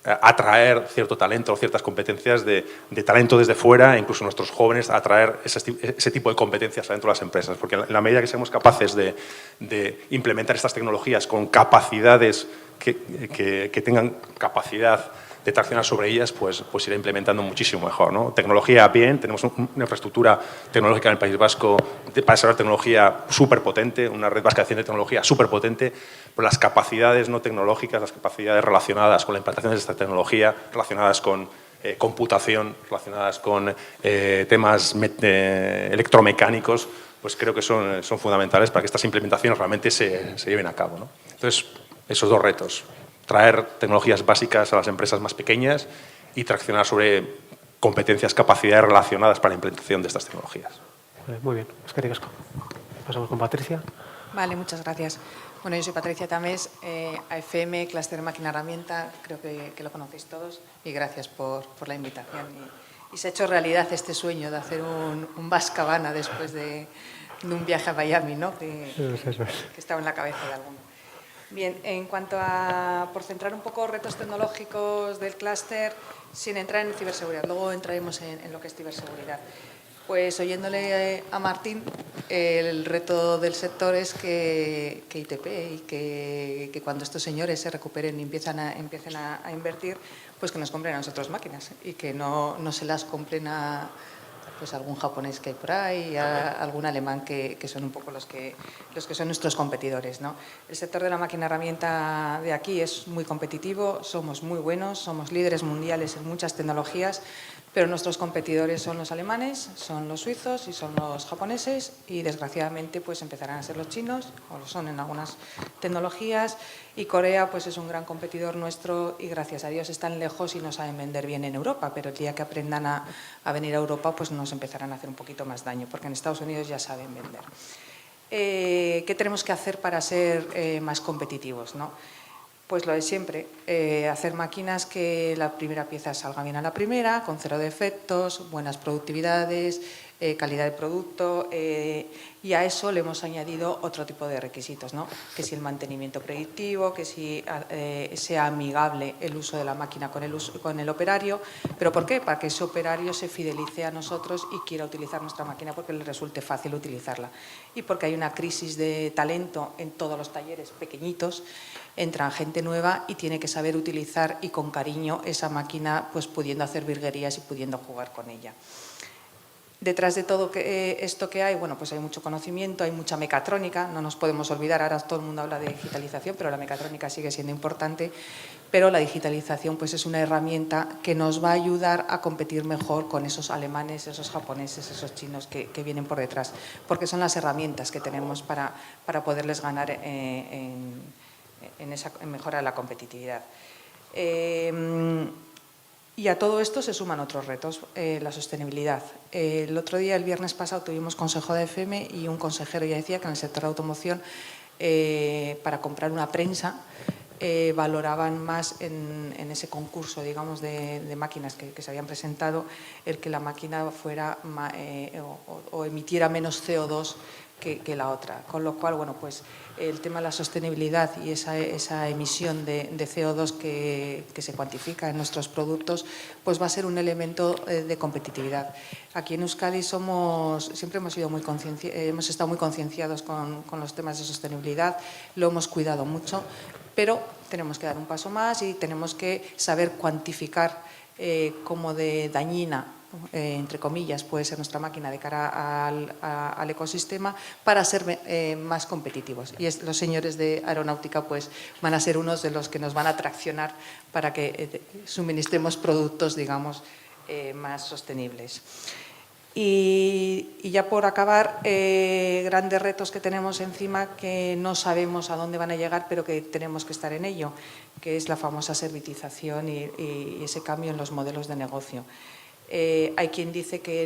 atraer cierto talento o ciertas competencias de talento desde fuera, incluso nuestros jóvenes, atraer ese tipo de competencias dentro de las empresas, porque en la medida que seamos capaces de implementar estas tecnologías con capacidades que tengan capacidad de traccionar sobre ellas, pues irá implementando muchísimo mejor, ¿no? Tecnología bien, tenemos una infraestructura tecnológica en el País Vasco para desarrollar tecnología súper potente, una red vasca de ciencia y tecnología súper potente, pero las capacidades no tecnológicas, las capacidades relacionadas con la implantación de esta tecnología, relacionadas con computación, relacionadas con temas electromecánicos, pues creo que son fundamentales para que estas implementaciones realmente se lleven a cabo, ¿no? Entonces, esos dos retos, traer tecnologías básicas a las empresas más pequeñas y traccionar sobre competencias, capacidades relacionadas para la implementación de estas tecnologías. Muy bien, eskerrik asko. pasamos con Patricia. Vale, muchas gracias. Bueno, yo soy Patricia Tamés, AFM, Clúster de Máquina Herramienta, creo que lo conocéis todos, y gracias por la invitación. Y se ha hecho realidad este sueño de hacer un Bascabana después de un viaje a Miami, ¿no? que estaba en la cabeza de alguno. Bien, en cuanto a, por centrar un poco retos tecnológicos del clúster, sin entrar en ciberseguridad, luego entraremos en lo que es ciberseguridad. Pues oyéndole a Martín, el reto del sector es que ITP y que cuando estos señores se recuperen y empiecen a invertir, pues que nos compren a nosotros máquinas y que no se las compren a pues algún japonés que hay por ahí, a algún alemán que son un poco los que son nuestros competidores, ¿no? El sector de la máquina herramienta de aquí es muy competitivo, somos muy buenos, somos líderes mundiales en muchas tecnologías, pero nuestros competidores son los alemanes, son los suizos y son los japoneses y desgraciadamente pues empezarán a ser los chinos, o lo son en algunas tecnologías, y Corea pues es un gran competidor nuestro y gracias a Dios están lejos y no saben vender bien en Europa, pero el día que aprendan a venir a Europa pues nos empezarán a hacer un poquito más daño, porque en Estados Unidos ya saben vender. ¿Qué tenemos que hacer para ser más competitivos, ¿no? Pues lo de siempre, hacer máquinas que la primera pieza salga bien a la primera, con cero defectos, buenas productividades, calidad de producto, y a eso le hemos añadido otro tipo de requisitos, ¿no? Que si el mantenimiento predictivo, que si sea amigable el uso de la máquina con el operario. ¿Pero por qué? Para que ese operario se fidelice a nosotros y quiera utilizar nuestra máquina porque le resulte fácil utilizarla. Y porque hay una crisis de talento en todos los talleres pequeñitos, entra gente nueva y tiene que saber utilizar y con cariño esa máquina, pues pudiendo hacer virguerías y pudiendo jugar con ella. Detrás de todo esto que hay, bueno, pues hay mucho conocimiento, hay mucha mecatrónica, no nos podemos olvidar, ahora todo el mundo habla de digitalización, pero la mecatrónica sigue siendo importante, pero la digitalización pues es una herramienta que nos va a ayudar a competir mejor con esos alemanes, esos japoneses, esos chinos que vienen por detrás, porque son las herramientas que tenemos para poderles ganar en mejorar la competitividad. Y a todo esto se suman otros retos, la sostenibilidad. El otro día, el viernes pasado, tuvimos consejo de FM y un consejero ya decía que en el sector de automoción, para comprar una prensa, valoraban más en ese concurso, digamos, de máquinas que se habían presentado, el que la máquina fuera o emitiera menos CO2 que la otra. Con lo cual, bueno, pues el tema de la sostenibilidad y esa emisión de CO2 que se cuantifica en nuestros productos, pues va a ser un elemento de competitividad. Aquí en Euskadi siempre hemos estado muy concienciados con los temas de sostenibilidad, lo hemos cuidado mucho, pero tenemos que dar un paso más y tenemos que saber cuantificar cómo de dañina, entre comillas, puede ser nuestra máquina de cara al ecosistema para ser más competitivos. Y los señores de aeronáutica pues van a ser unos de los que nos van a traccionar para que suministremos productos, digamos, más sostenibles. Y ya por acabar, grandes retos que tenemos encima que no sabemos a dónde van a llegar, pero que tenemos que estar en ello, que es la famosa servitización y ese cambio en los modelos de negocio. Hay quien dice que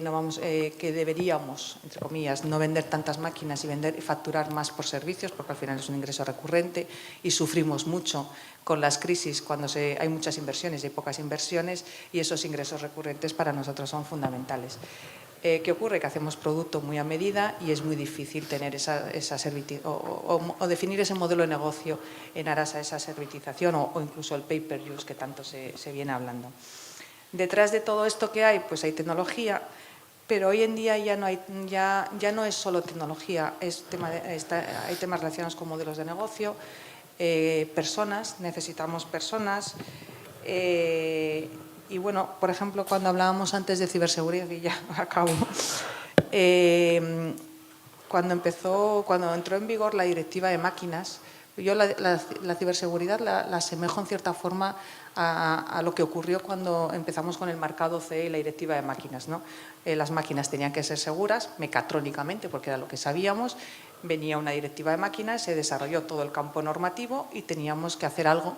deberíamos, entre comillas, no vender tantas máquinas y facturar más por servicios, porque al final es un ingreso recurrente y sufrimos mucho con las crisis cuando hay muchas inversiones y hay pocas inversiones, y esos ingresos recurrentes para nosotros son fundamentales. ¿Qué ocurre? Que hacemos producto muy a medida y es muy difícil tener esa o definir ese modelo de negocio en aras a esa servitización o incluso el pay-per-use que tanto se viene hablando. Detrás de todo esto que hay, pues hay tecnología, pero hoy en día ya no es solo tecnología, hay temas relacionados con modelos de negocio, personas, necesitamos personas. Y bueno, por ejemplo, cuando hablábamos antes de ciberseguridad, y ya acabo, cuando entró en vigor la directiva de máquinas, yo la ciberseguridad la asemejo en cierta forma a lo que ocurrió cuando empezamos con el marcado CE y la directiva de máquinas, ¿no? Las máquinas tenían que ser seguras mecatrónicamente, porque era lo que sabíamos. Venía una directiva de máquinas, se desarrolló todo el campo normativo y teníamos que hacer algo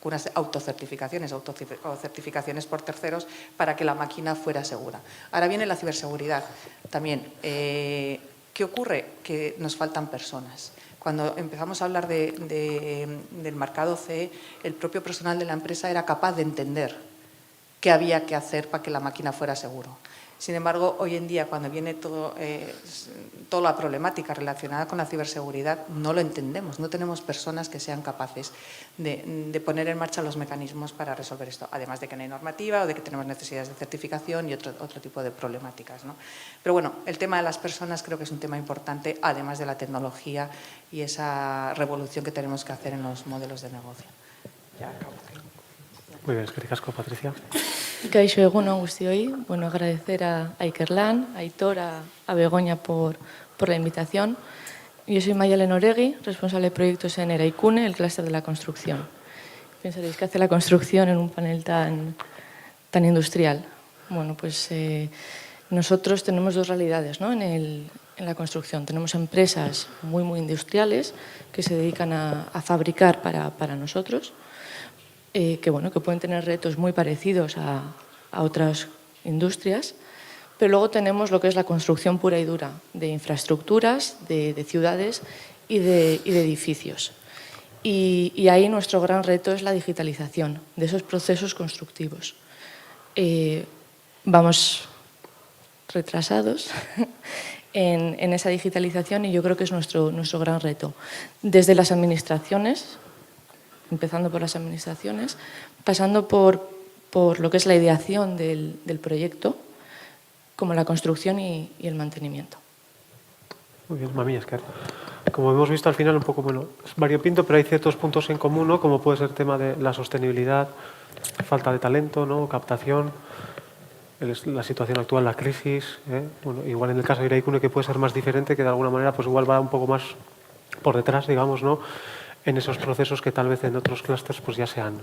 con unas autocertificaciones o certificaciones por terceros para que la máquina fuera segura. Ahora viene la ciberseguridad. También ¿Qué ocurre? Que nos faltan personas. Cuando empezamos a hablar del mercado CE, el propio personal de la empresa era capaz de entender qué había que hacer para que la máquina fuera seguro. Sin embargo, hoy en día, cuando viene toda la problemática relacionada con la ciberseguridad, no lo entendemos. No tenemos personas que sean capaces de poner en marcha los mecanismos para resolver esto. Además de que no hay normativa o de que tenemos necesidades de certificación y otro tipo de problemáticas, ¿no? Pero bueno, el tema de las personas creo que es un tema importante, además de la tecnología y esa revolución que tenemos que hacer en los modelos de negocio. Ya acabo. Muy bien, eskerrik asko, Patricia. Kaixo, egun on guztioi. Bueno, agradecer a Ikerlan, a Aitor, a Begoña por la invitación. Yo soy Mayalen Oregui, responsable de proyectos en Eraikune, el clúster de la construcción. Pensaréis que hace la construcción en un panel tan industrial. Bueno, pues nosotros tenemos dos realidades, ¿no? en la construcción. Tenemos empresas muy industriales que se dedican a fabricar para nosotros, que pueden tener retos muy parecidos a otras industrias, pero luego tenemos lo que es la construcción pura y dura de infraestructuras, de ciudades y de edificios. Y ahí nuestro gran reto es la digitalización de esos procesos constructivos. Vamos retrasados en esa digitalización y yo creo que es nuestro gran reto. Desde las administraciones, empezando por las administraciones, pasando por lo que es la ideación del proyecto, como la construcción y el mantenimiento. Muy bien, Mami Esker. Como hemos visto al final, un poco, es variopinto, pero hay ciertos puntos en común, ¿no? Como puede ser el tema de la sostenibilidad, falta de talento, ¿no? Captación, la situación actual, la crisis, ¿eh? Bueno, igual en el caso de Eraikune, que puede ser más diferente, que de alguna manera pues igual va un poco más por detrás, digamos, ¿no? En esos procesos que tal vez en otros clústeres pues ya se han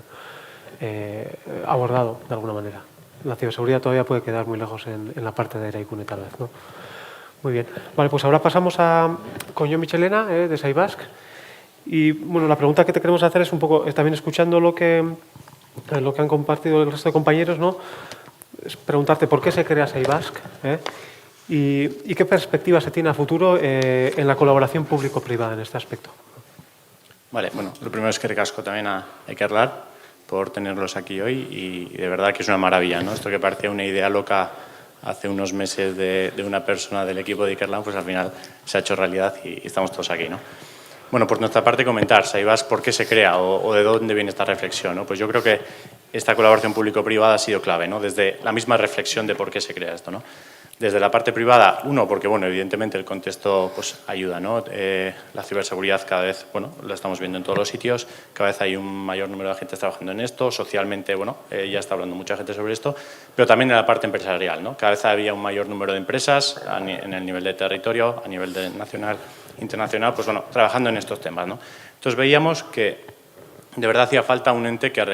abordado de alguna manera. La ciberseguridad todavía puede quedar muy lejos en la parte de Eraikune, tal vez, ¿no? Muy bien. Vale, pues ahora pasamos con Jon Michelena, de Saibask. Y bueno, la pregunta que te queremos hacer es un poco, también escuchando lo que han compartido el resto de compañeros, ¿no? Es preguntarte por qué se crea Saibask, y qué perspectiva se tiene a futuro en la colaboración público-privada en este aspecto. Vale, bueno, lo primero es que recasco también a Ikerlan por tenerlos aquí hoy y de verdad que es una maravilla, ¿no? Esto que parecía una idea loca hace unos meses de una persona del equipo de Ikerlan, pues al final se ha hecho realidad y estamos todos aquí, ¿no? Bueno, por nuestra parte comentar, Saibask, ¿por qué se crea o de dónde viene esta reflexión, ¿no? Pues yo creo que esta colaboración público-privada ha sido clave, ¿no? Desde la misma reflexión de por qué se crea esto, ¿no? Desde la parte privada, porque, bueno, evidentemente el contexto pues, ayuda, ¿no? La ciberseguridad cada vez, la estamos viendo en todos los sitios, cada vez hay un mayor número de gente trabajando en esto, socialmente, ya está hablando mucha gente sobre esto, pero también en la parte empresarial, ¿no? Cada vez había un mayor número de empresas en el nivel de territorio, a nivel nacional, internacional, pues trabajando en estos temas, ¿no? Entonces veíamos que de verdad hacía falta un ente que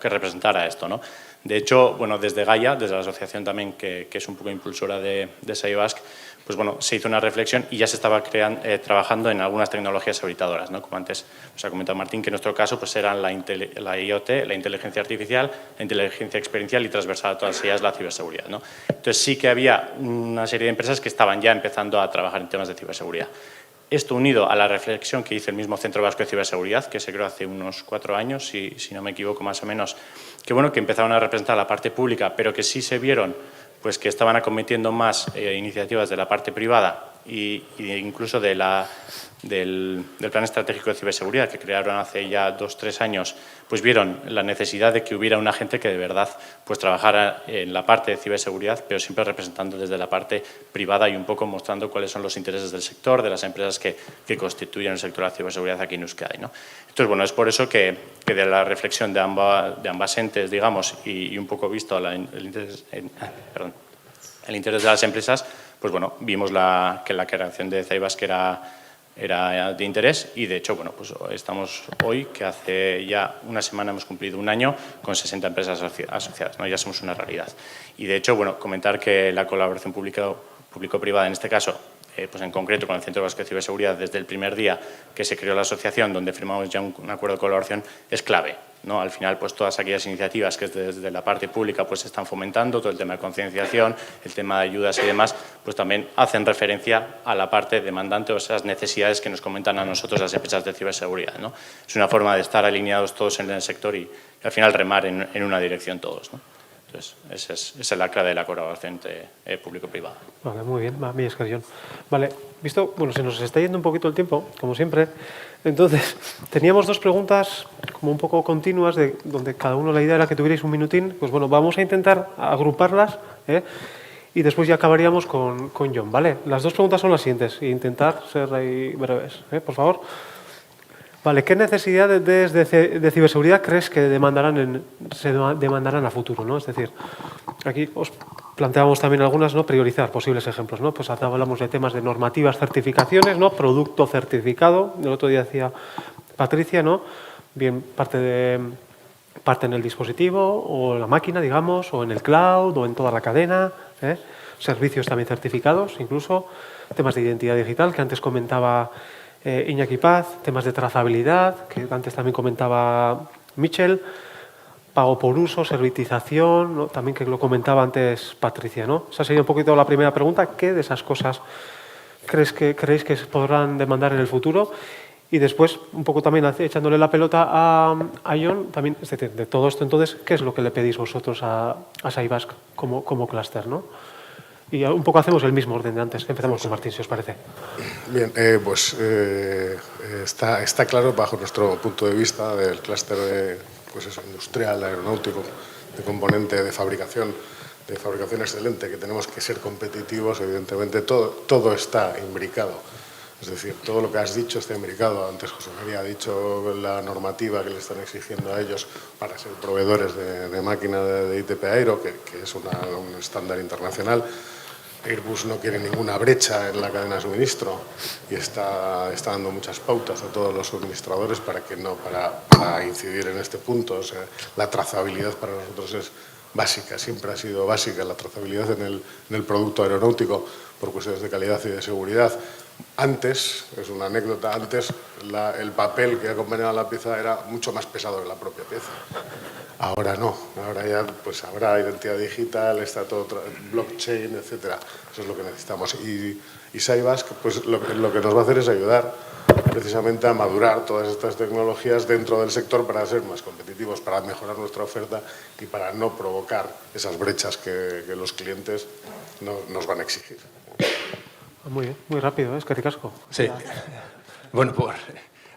representara esto, ¿no? De hecho, desde Gaia, desde la asociación también, que es un poco impulsora de Saibask, pues se hizo una reflexión y ya se estaba trabajando en algunas tecnologías habilitadoras, ¿no? Como antes os ha comentado Martín, que en nuestro caso pues eran la IoT, la inteligencia artificial, la inteligencia experiencial y transversal a todas ellas la ciberseguridad, ¿no? Entonces sí que había una serie de empresas que estaban ya empezando a trabajar en temas de ciberseguridad. Esto unido a la reflexión que hizo el mismo Centro Vasco de Ciberseguridad, que se creó hace unos 4 años, si no me equivoco más o menos, que empezaron a representar la parte pública, pero que sí se vieron pues, que estaban acometiendo más iniciativas de la parte privada e incluso del Plan Estratégico de Ciberseguridad que crearon hace ya 2 o 3 años, pues vieron la necesidad de que hubiera un agente que de verdad pues trabajara en la parte de ciberseguridad, pero siempre representando desde la parte privada y un poco mostrando cuáles son los intereses del sector, de las empresas que constituyen el sector de la ciberseguridad aquí en Euskadi, ¿no? Entonces, es por eso que de la reflexión de ambas entes, digamos, y un poco visto el interés de las empresas, pues vimos que la creación de Saibask era de interés y de hecho, pues estamos hoy, que hace ya una semana hemos cumplido 1 año con 60 empresas asociadas, ¿no? Ya somos una realidad. Y de hecho, comentar que la colaboración público-privada, en este caso, pues en concreto con el Centro Vasco de Ciberseguridad, desde el primer día que se creó la asociación, donde firmamos ya un acuerdo de colaboración, es clave, ¿no? Al final, pues todas aquellas iniciativas que desde la parte pública pues se están fomentando, todo el tema de concienciación, el tema de ayudas y demás, pues también hacen referencia a la parte demandante o esas necesidades que nos comentan a nosotros las empresas de ciberseguridad, ¿no? Es una forma de estar alineados todos en el sector y al final remar en una dirección todos, ¿no? Entonces, esa es la clave de la colaboración entre público-privado. Vale, muy bien, va, mi escalón. Vale, visto, bueno, se nos está yendo un poquito el tiempo, como siempre. Entonces, teníamos dos preguntas como un poco continuas, donde cada uno la idea era que tuvierais un minutín. Pues bueno, vamos a intentar agruparlas, y después ya acabaríamos con John, ¿vale? Las dos preguntas son las siguientes, e intentar ser ahí breves, por favor. Vale, ¿qué necesidades de ciberseguridad crees que se demandarán a futuro, ¿no? Es decir, aquí os planteábamos también algunas, ¿no? Priorizar posibles ejemplos, ¿no? Pues hablamos de temas de normativas, certificaciones, ¿no? Producto certificado, el otro día decía Patricia, ¿no? Bien, parte en el dispositivo o en la máquina, digamos, o en el cloud o en toda la cadena, servicios también certificados, incluso temas de identidad digital que antes comentaba Iñaki Paz, temas de trazabilidad, que antes también comentaba Michel, pago por uso, servitización, ¿no? También que lo comentaba antes Patricia, ¿no? Esa sería un poquito la primera pregunta. ¿Qué de esas cosas creéis que se podrán demandar en el futuro? Y después, un poco también echándole la pelota a John, también, es decir, de todo esto, entonces, ¿qué es lo que le pedís vosotros a Cybask como clúster, ¿no? Y un poco hacemos el mismo orden de antes. Empezamos con Martín, si os parece. Bien, pues está claro, bajo nuestro punto de vista, del clúster industrial, aeronáutico, de componente de fabricación excelente, que tenemos que ser competitivos. Evidentemente, todo está imbricado. Es decir, todo lo que has dicho está imbricado. Antes José María ha dicho la normativa que le están exigiendo a ellos para ser proveedores de máquina de ITP Aero, que es un estándar internacional. Airbus no quiere ninguna brecha en la cadena de suministro y está dando muchas pautas a todos los suministradores para incidir en este punto. O sea, la trazabilidad para nosotros es básica, siempre ha sido básica la trazabilidad en el producto aeronáutico por cuestiones de calidad y de seguridad. Antes, es una anécdota, antes el papel que acompañaba la pieza era mucho más pesado que la propia pieza. Ahora no, ahora ya pues habrá identidad digital, está todo blockchain, etcétera. Eso es lo que necesitamos. Y Cybask pues lo que nos va a hacer es ayudar precisamente a madurar todas estas tecnologías dentro del sector para ser más competitivos, para mejorar nuestra oferta y para no provocar esas brechas que los clientes nos van a exigir. Muy bien, muy rápido, es que ricasco. Sí. Bueno,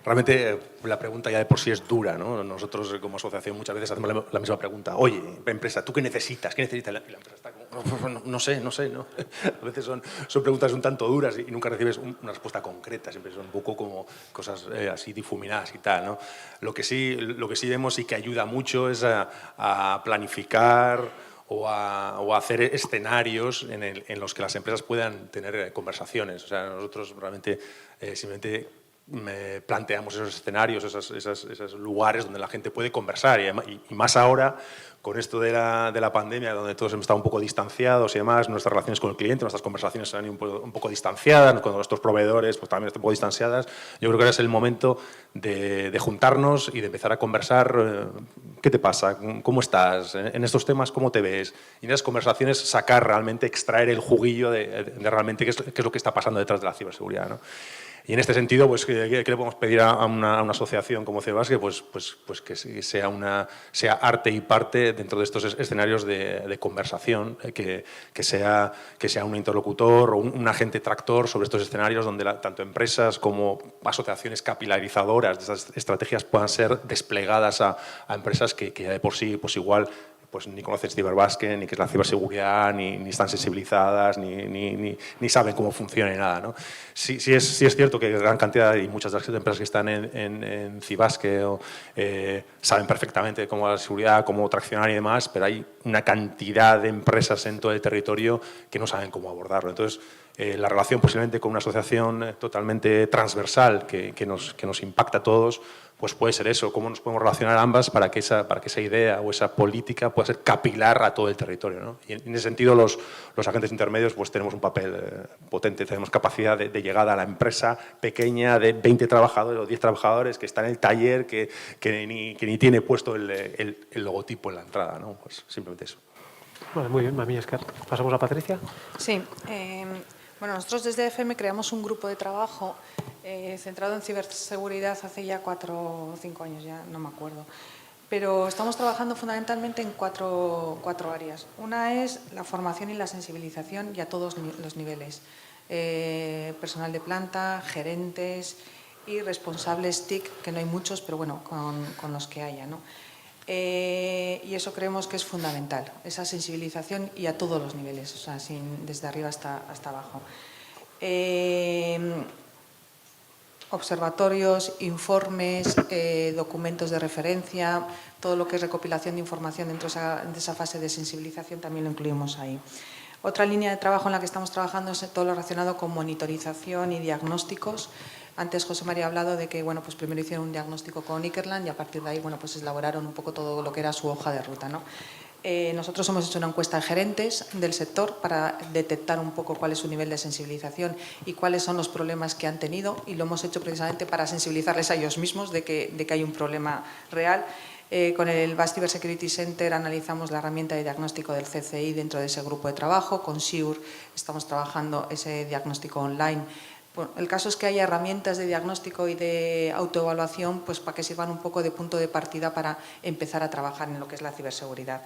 realmente la pregunta ya de por sí es dura, ¿no? Nosotros como asociación muchas veces hacemos la misma pregunta. Oye, empresa, ¿tú qué necesitas? ¿Qué necesitas? Y la empresa está como, no sé, ¿no? A veces son preguntas un tanto duras y nunca recibes una respuesta concreta. Siempre son un poco como cosas así difuminadas y tal, ¿no? Lo que sí vemos y que ayuda mucho es a planificar o a hacer escenarios en los que las empresas puedan tener conversaciones. O sea, nosotros realmente simplemente planteamos esos escenarios, esos lugares donde la gente puede conversar y más ahora con esto de la pandemia, donde todos hemos estado un poco distanciados y demás, nuestras relaciones con el cliente, nuestras conversaciones se han ido un poco distanciadas, con nuestros proveedores pues también están un poco distanciadas. Yo creo que ahora es el momento de juntarnos y de empezar a conversar. ¿Qué te pasa? ¿Cómo estás? En estos temas, ¿cómo te ves? Y en esas conversaciones sacar realmente, extraer el juguillo de realmente qué es lo que está pasando detrás de la ciberseguridad, ¿no? Y en este sentido, pues, ¿qué le podemos pedir a una asociación como Cybask? Pues que sea arte y parte dentro de estos escenarios de conversación, que sea un interlocutor o un agente tractor sobre estos escenarios donde tanto empresas como asociaciones capilarizadoras de esas estrategias puedan ser desplegadas a empresas que ya de por sí, pues igual, pues ni conocen ciberbasque, ni qué es la ciberseguridad, ni están sensibilizadas, ni saben cómo funciona ni nada, ¿no? Sí es cierto que gran cantidad y muchas de las empresas que están en Cybask saben perfectamente cómo la seguridad, cómo traccionar y demás, pero hay una cantidad de empresas en todo el territorio que no saben cómo abordarlo. Entonces, la relación posiblemente con una asociación totalmente transversal que nos impacta a todos, pues puede ser eso, cómo nos podemos relacionar ambas para que esa idea o esa política pueda ser capilar a todo el territorio, ¿no? Y en ese sentido los agentes intermedios pues tenemos un papel potente, tenemos capacidad de llegada a la empresa pequeña de 20 trabajadores o 10 trabajadores que está en el taller, que ni tiene puesto el logotipo en la entrada, ¿no? Pues simplemente eso. Vale, muy bien, Mami Escar. Pasamos a Patricia. Sí, bueno, nosotros desde FM creamos un grupo de trabajo centrado en ciberseguridad hace ya 4 o 5 años, ya no me acuerdo. Pero estamos trabajando fundamentalmente en cuatro áreas. Una es la formación y la sensibilización y a todos los niveles. Personal de planta, gerentes y responsables TIC, que no hay muchos, pero bueno, con los que haya, ¿no? Y eso creemos que es fundamental, esa sensibilización y a todos los niveles, o sea, desde arriba hasta abajo. Observatorios, informes, documentos de referencia, todo lo que es recopilación de información dentro de esa fase de sensibilización también lo incluimos ahí. Otra línea de trabajo en la que estamos trabajando es todo lo relacionado con monitorización y diagnósticos. Antes José María ha hablado de que bueno, pues primero hicieron un diagnóstico con Ikerlan y a partir de ahí bueno, pues elaboraron un poco todo lo que era su hoja de ruta, ¿no? Nosotros hemos hecho una encuesta de gerentes del sector para detectar un poco cuál es su nivel de sensibilización y cuáles son los problemas que han tenido, y lo hemos hecho precisamente para sensibilizarles a ellos mismos de que hay un problema real. Con el Basque Cyber Security Center analizamos la herramienta de diagnóstico del CCI dentro de ese grupo de trabajo. Con SIUR estamos trabajando ese diagnóstico online. Bueno, el caso es que haya herramientas de diagnóstico y de autoevaluación pues, para que sirvan un poco de punto de partida para empezar a trabajar en lo que es la ciberseguridad.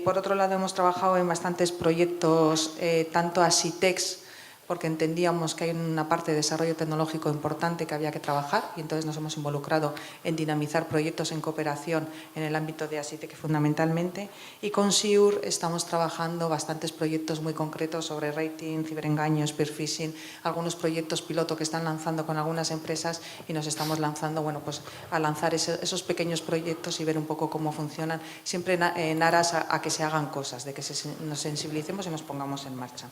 Por otro lado, hemos trabajado en bastantes proyectos, tanto ASITEX, porque entendíamos que hay una parte de desarrollo tecnológico importante que había que trabajar y entonces nos hemos involucrado en dinamizar proyectos en cooperación en el ámbito de ASITEC fundamentalmente, y con SIUR estamos trabajando bastantes proyectos muy concretos sobre rating, ciberengaños, spear phishing, algunos proyectos piloto que están lanzando con algunas empresas y nos estamos lanzando bueno, pues, a lanzar esos pequeños proyectos y ver un poco cómo funcionan, siempre en aras a que se hagan cosas, de que nos sensibilicemos y nos pongamos en marcha.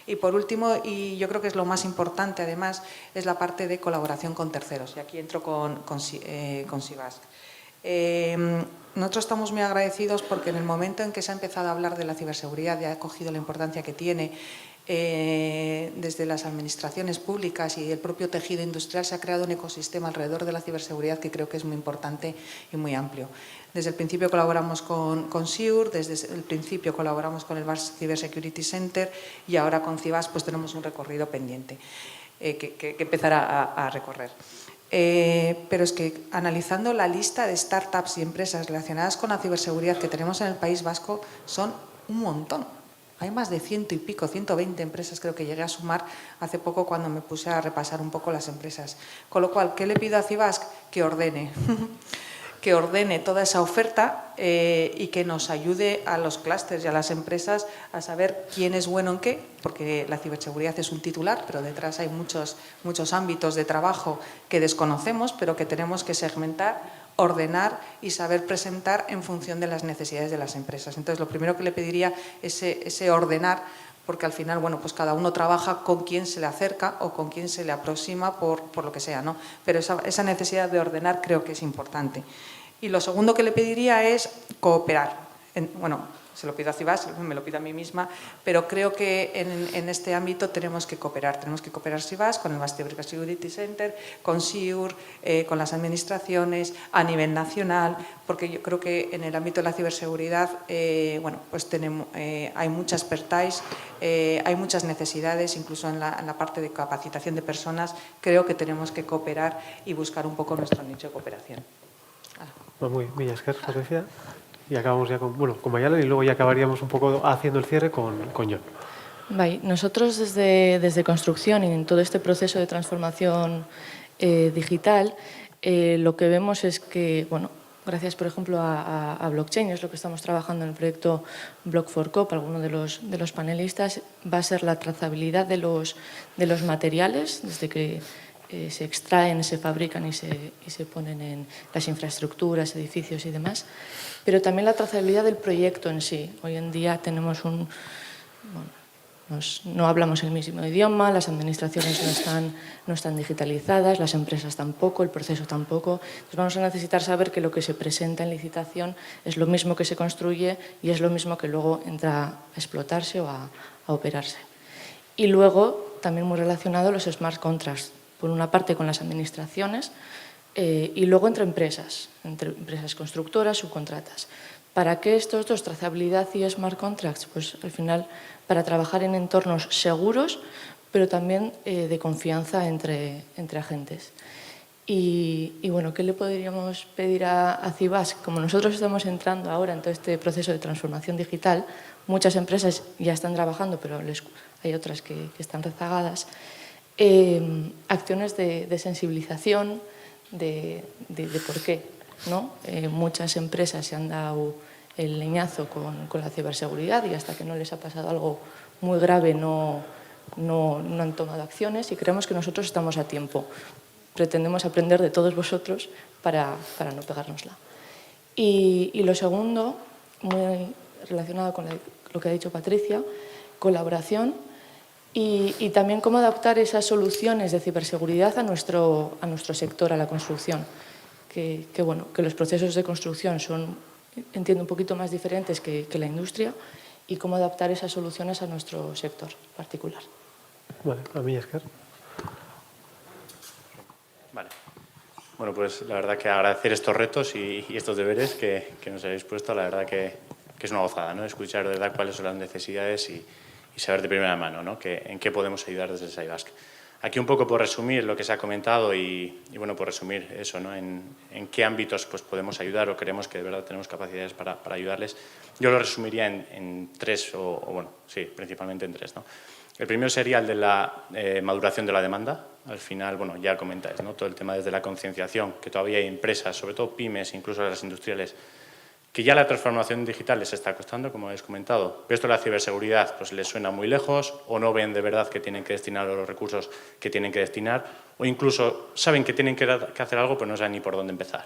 Y por último, y yo creo que es lo más importante además, es la parte de colaboración con terceros. Y aquí entro con Sivasc. Nosotros estamos muy agradecidos porque en el momento en que se ha empezado a hablar de la ciberseguridad y ha cogido la importancia que tiene, desde las administraciones públicas y el propio tejido industrial se ha creado un ecosistema alrededor de la ciberseguridad que creo que es muy importante y muy amplio. Desde el principio colaboramos con SIUR, desde el principio colaboramos con el Basque Cyber Security Center y ahora con Cibas pues tenemos un recorrido pendiente que empezará a recorrer. Pero es que analizando la lista de startups y empresas relacionadas con la ciberseguridad que tenemos en el País Vasco son un montón. Hay más de 100 y pico, 120 empresas creo que llegué a sumar hace poco cuando me puse a repasar un poco las empresas. Con lo cual, ¿qué le pido a Cibasc? Que ordene. Que ordene toda esa oferta y que nos ayude a los clústeres y a las empresas a saber quién es bueno en qué, porque la ciberseguridad es un titular, pero detrás hay muchos ámbitos de trabajo que desconocemos, pero que tenemos que segmentar, ordenar y saber presentar en función de las necesidades de las empresas. Entonces, lo primero que le pediría es ese ordenar, porque al final, bueno, pues cada uno trabaja con quien se le acerca o con quien se le aproxima por lo que sea, ¿no? Pero esa necesidad de ordenar creo que es importante. Y lo segundo que le pediría es cooperar. Bueno, se lo pido a Cibasc, me lo pido a mí misma, pero creo que en este ámbito tenemos que cooperar. Tenemos que cooperar Cibasc con el Basque Cyber Security Center, con SIUR, con las administraciones, a nivel nacional, porque yo creo que en el ámbito de la ciberseguridad bueno, pues hay mucha expertise, hay muchas necesidades, incluso en la parte de capacitación de personas. Creo que tenemos que cooperar y buscar un poco nuestro nicho de cooperación. Muy bien, Escar, Patricia. Y acabamos ya con Mayalen y luego ya acabaríamos un poco haciendo el cierre con Jon. Vale, nosotros desde construcción y en todo este proceso de transformación digital, lo que vemos es que, bueno, gracias por ejemplo a blockchain, es lo que estamos trabajando en el proyecto Block4COP, algunos de los panelistas, va a ser la trazabilidad de los materiales, desde que se extraen, se fabrican y se ponen en las infraestructuras, edificios y demás, pero también la trazabilidad del proyecto en sí. Hoy en día tenemos no hablamos el mismo idioma, las administraciones no están digitalizadas, las empresas tampoco, el proceso tampoco. Entonces vamos a necesitar saber que lo que se presenta en licitación es lo mismo que se construye y es lo mismo que luego entra a explotarse o a operarse. Y luego, también muy relacionado, los smart contracts, por una parte con las administraciones y luego entre empresas constructoras, subcontratas. ¿Para qué estos dos, trazabilidad y smart contracts? Pues al final para trabajar en entornos seguros, pero también de confianza entre agentes. Y bueno, ¿qué le podríamos pedir a CIBASC? Como nosotros estamos entrando ahora en todo este proceso de transformación digital, muchas empresas ya están trabajando, pero hay otras que están rezagadas, acciones de sensibilización, de por qué, ¿no? Muchas empresas se han dado el leñazo con la ciberseguridad y hasta que no les ha pasado algo muy grave no han tomado acciones y creemos que nosotros estamos a tiempo. Pretendemos aprender de todos vosotros para no pegárnosla. Y lo segundo, muy relacionado con lo que ha dicho Patricia, colaboración y también cómo adaptar esas soluciones de ciberseguridad a nuestro sector, a la construcción. Que los procesos de construcción son, entiendo, un poquito más diferentes que la industria y cómo adaptar esas soluciones a nuestro sector particular. Vale, a mí, Esker. Vale. Bueno, pues la verdad que agradecer estos retos y estos deberes que nos habéis puesto. La verdad que es una gozada, ¿no? Escuchar de verdad cuáles son las necesidades y saber de primera mano, ¿no? En qué podemos ayudar desde CIBASC. Aquí un poco por resumir lo que se ha comentado y bueno, por resumir eso, ¿no? En qué ámbitos pues, podemos ayudar o creemos que de verdad tenemos capacidades para ayudarles. Yo lo resumiría en tres, principalmente en tres, ¿no? El primero sería el de la maduración de la demanda. Al final, bueno, ya comentáis, ¿no? Todo el tema desde la concienciación, que todavía hay empresas, sobre todo pymes, incluso las industriales, que ya la transformación digital les está costando, como habéis comentado, pero esto de la ciberseguridad pues les suena muy lejos o no ven de verdad que tienen que destinar los recursos que tienen que destinar o incluso saben que tienen que hacer algo pero no saben ni por dónde empezar,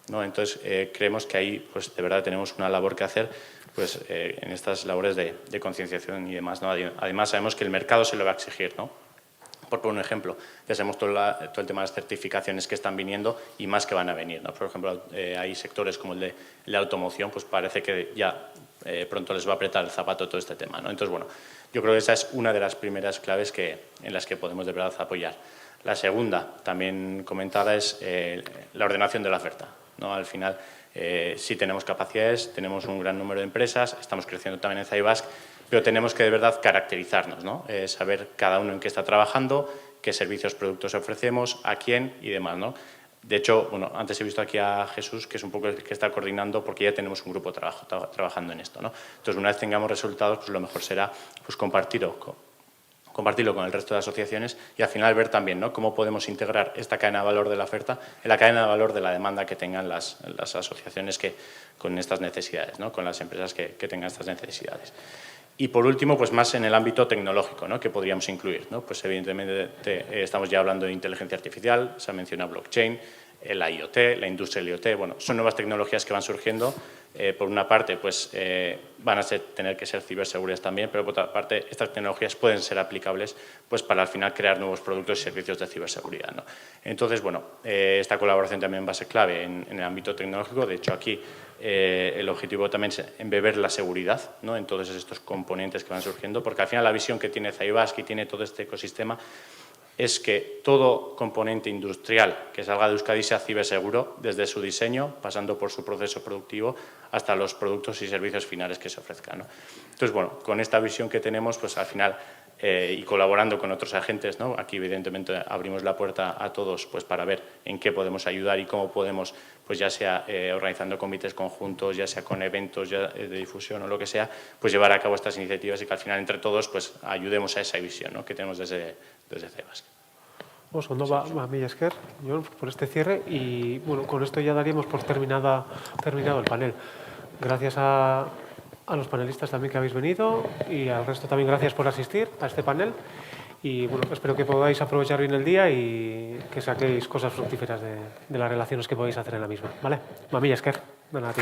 ¿no? Entonces, creemos que ahí pues, de verdad tenemos una labor que hacer pues, en estas labores de concienciación y demás, ¿no? Además, sabemos que el mercado se lo va a exigir, ¿no? Por poner un ejemplo, ya sabemos todo el tema de las certificaciones que están viniendo y más que van a venir, ¿no? Por ejemplo, hay sectores como el de la automoción, pues parece que ya pronto les va a apretar el zapato todo este tema, ¿no? Entonces, bueno, yo creo que esa es una de las primeras claves en las que podemos de verdad apoyar. La segunda, también comentada, es la ordenación de la oferta, ¿no? Al final, sí tenemos capacidades, tenemos un gran número de empresas, estamos creciendo también en CIBASC, pero tenemos que de verdad caracterizarnos, ¿no? Saber cada uno en qué está trabajando, qué servicios, productos ofrecemos, a quién y demás, ¿no? De hecho, bueno, antes he visto aquí a Jesús, que es un poco el que está coordinando, porque ya tenemos un grupo trabajando en esto, ¿no? Entonces, una vez tengamos resultados, pues lo mejor será pues, compartirlo con el resto de asociaciones y al final ver también, ¿no? Cómo podemos integrar esta cadena de valor de la oferta en la cadena de valor de la demanda que tengan las asociaciones con estas necesidades, ¿no? Con las empresas que tengan estas necesidades. Y por último, pues más en el ámbito tecnológico, ¿no? Que podríamos incluir, ¿no? Pues evidentemente estamos ya hablando de inteligencia artificial, se ha mencionado blockchain, la IoT, la industria del IoT, bueno, son nuevas tecnologías que van surgiendo. Por una parte, pues van a tener que ser ciberseguras también, pero por otra parte, estas tecnologías pueden ser aplicables pues, para al final crear nuevos productos y servicios de ciberseguridad, ¿no? Entonces, bueno, esta colaboración también va a ser clave en el ámbito tecnológico. De hecho, aquí el objetivo también es embeber la seguridad, ¿no? En todos estos componentes que van surgiendo, porque al final la visión que tiene CIBASC y tiene todo este ecosistema es que todo componente industrial que salga de Euskadi sea ciberseguro desde su diseño, pasando por su proceso productivo, hasta los productos y servicios finales que se ofrezcan, ¿no? Entonces, bueno, con esta visión que tenemos, pues al final, y colaborando con otros agentes, ¿no? Aquí evidentemente abrimos la puerta a todos pues, para ver en qué podemos ayudar y cómo podemos, pues ya sea organizando comités conjuntos, ya sea con eventos de difusión o lo que sea, pues llevar a cabo estas iniciativas y que al final entre todos pues ayudemos a esa visión, ¿no? Que tenemos desde CIBASC. Pues ondo a mí esker, Jon, por este cierre y bueno, con esto ya daríamos por terminado el panel. Gracias a los panelistas también que habéis venido y al resto también gracias por asistir a este panel y bueno, espero que podáis aprovechar bien el día y que saquéis cosas fructíferas de las relaciones que podéis hacer en la misma, ¿vale? Mami esker, a ti.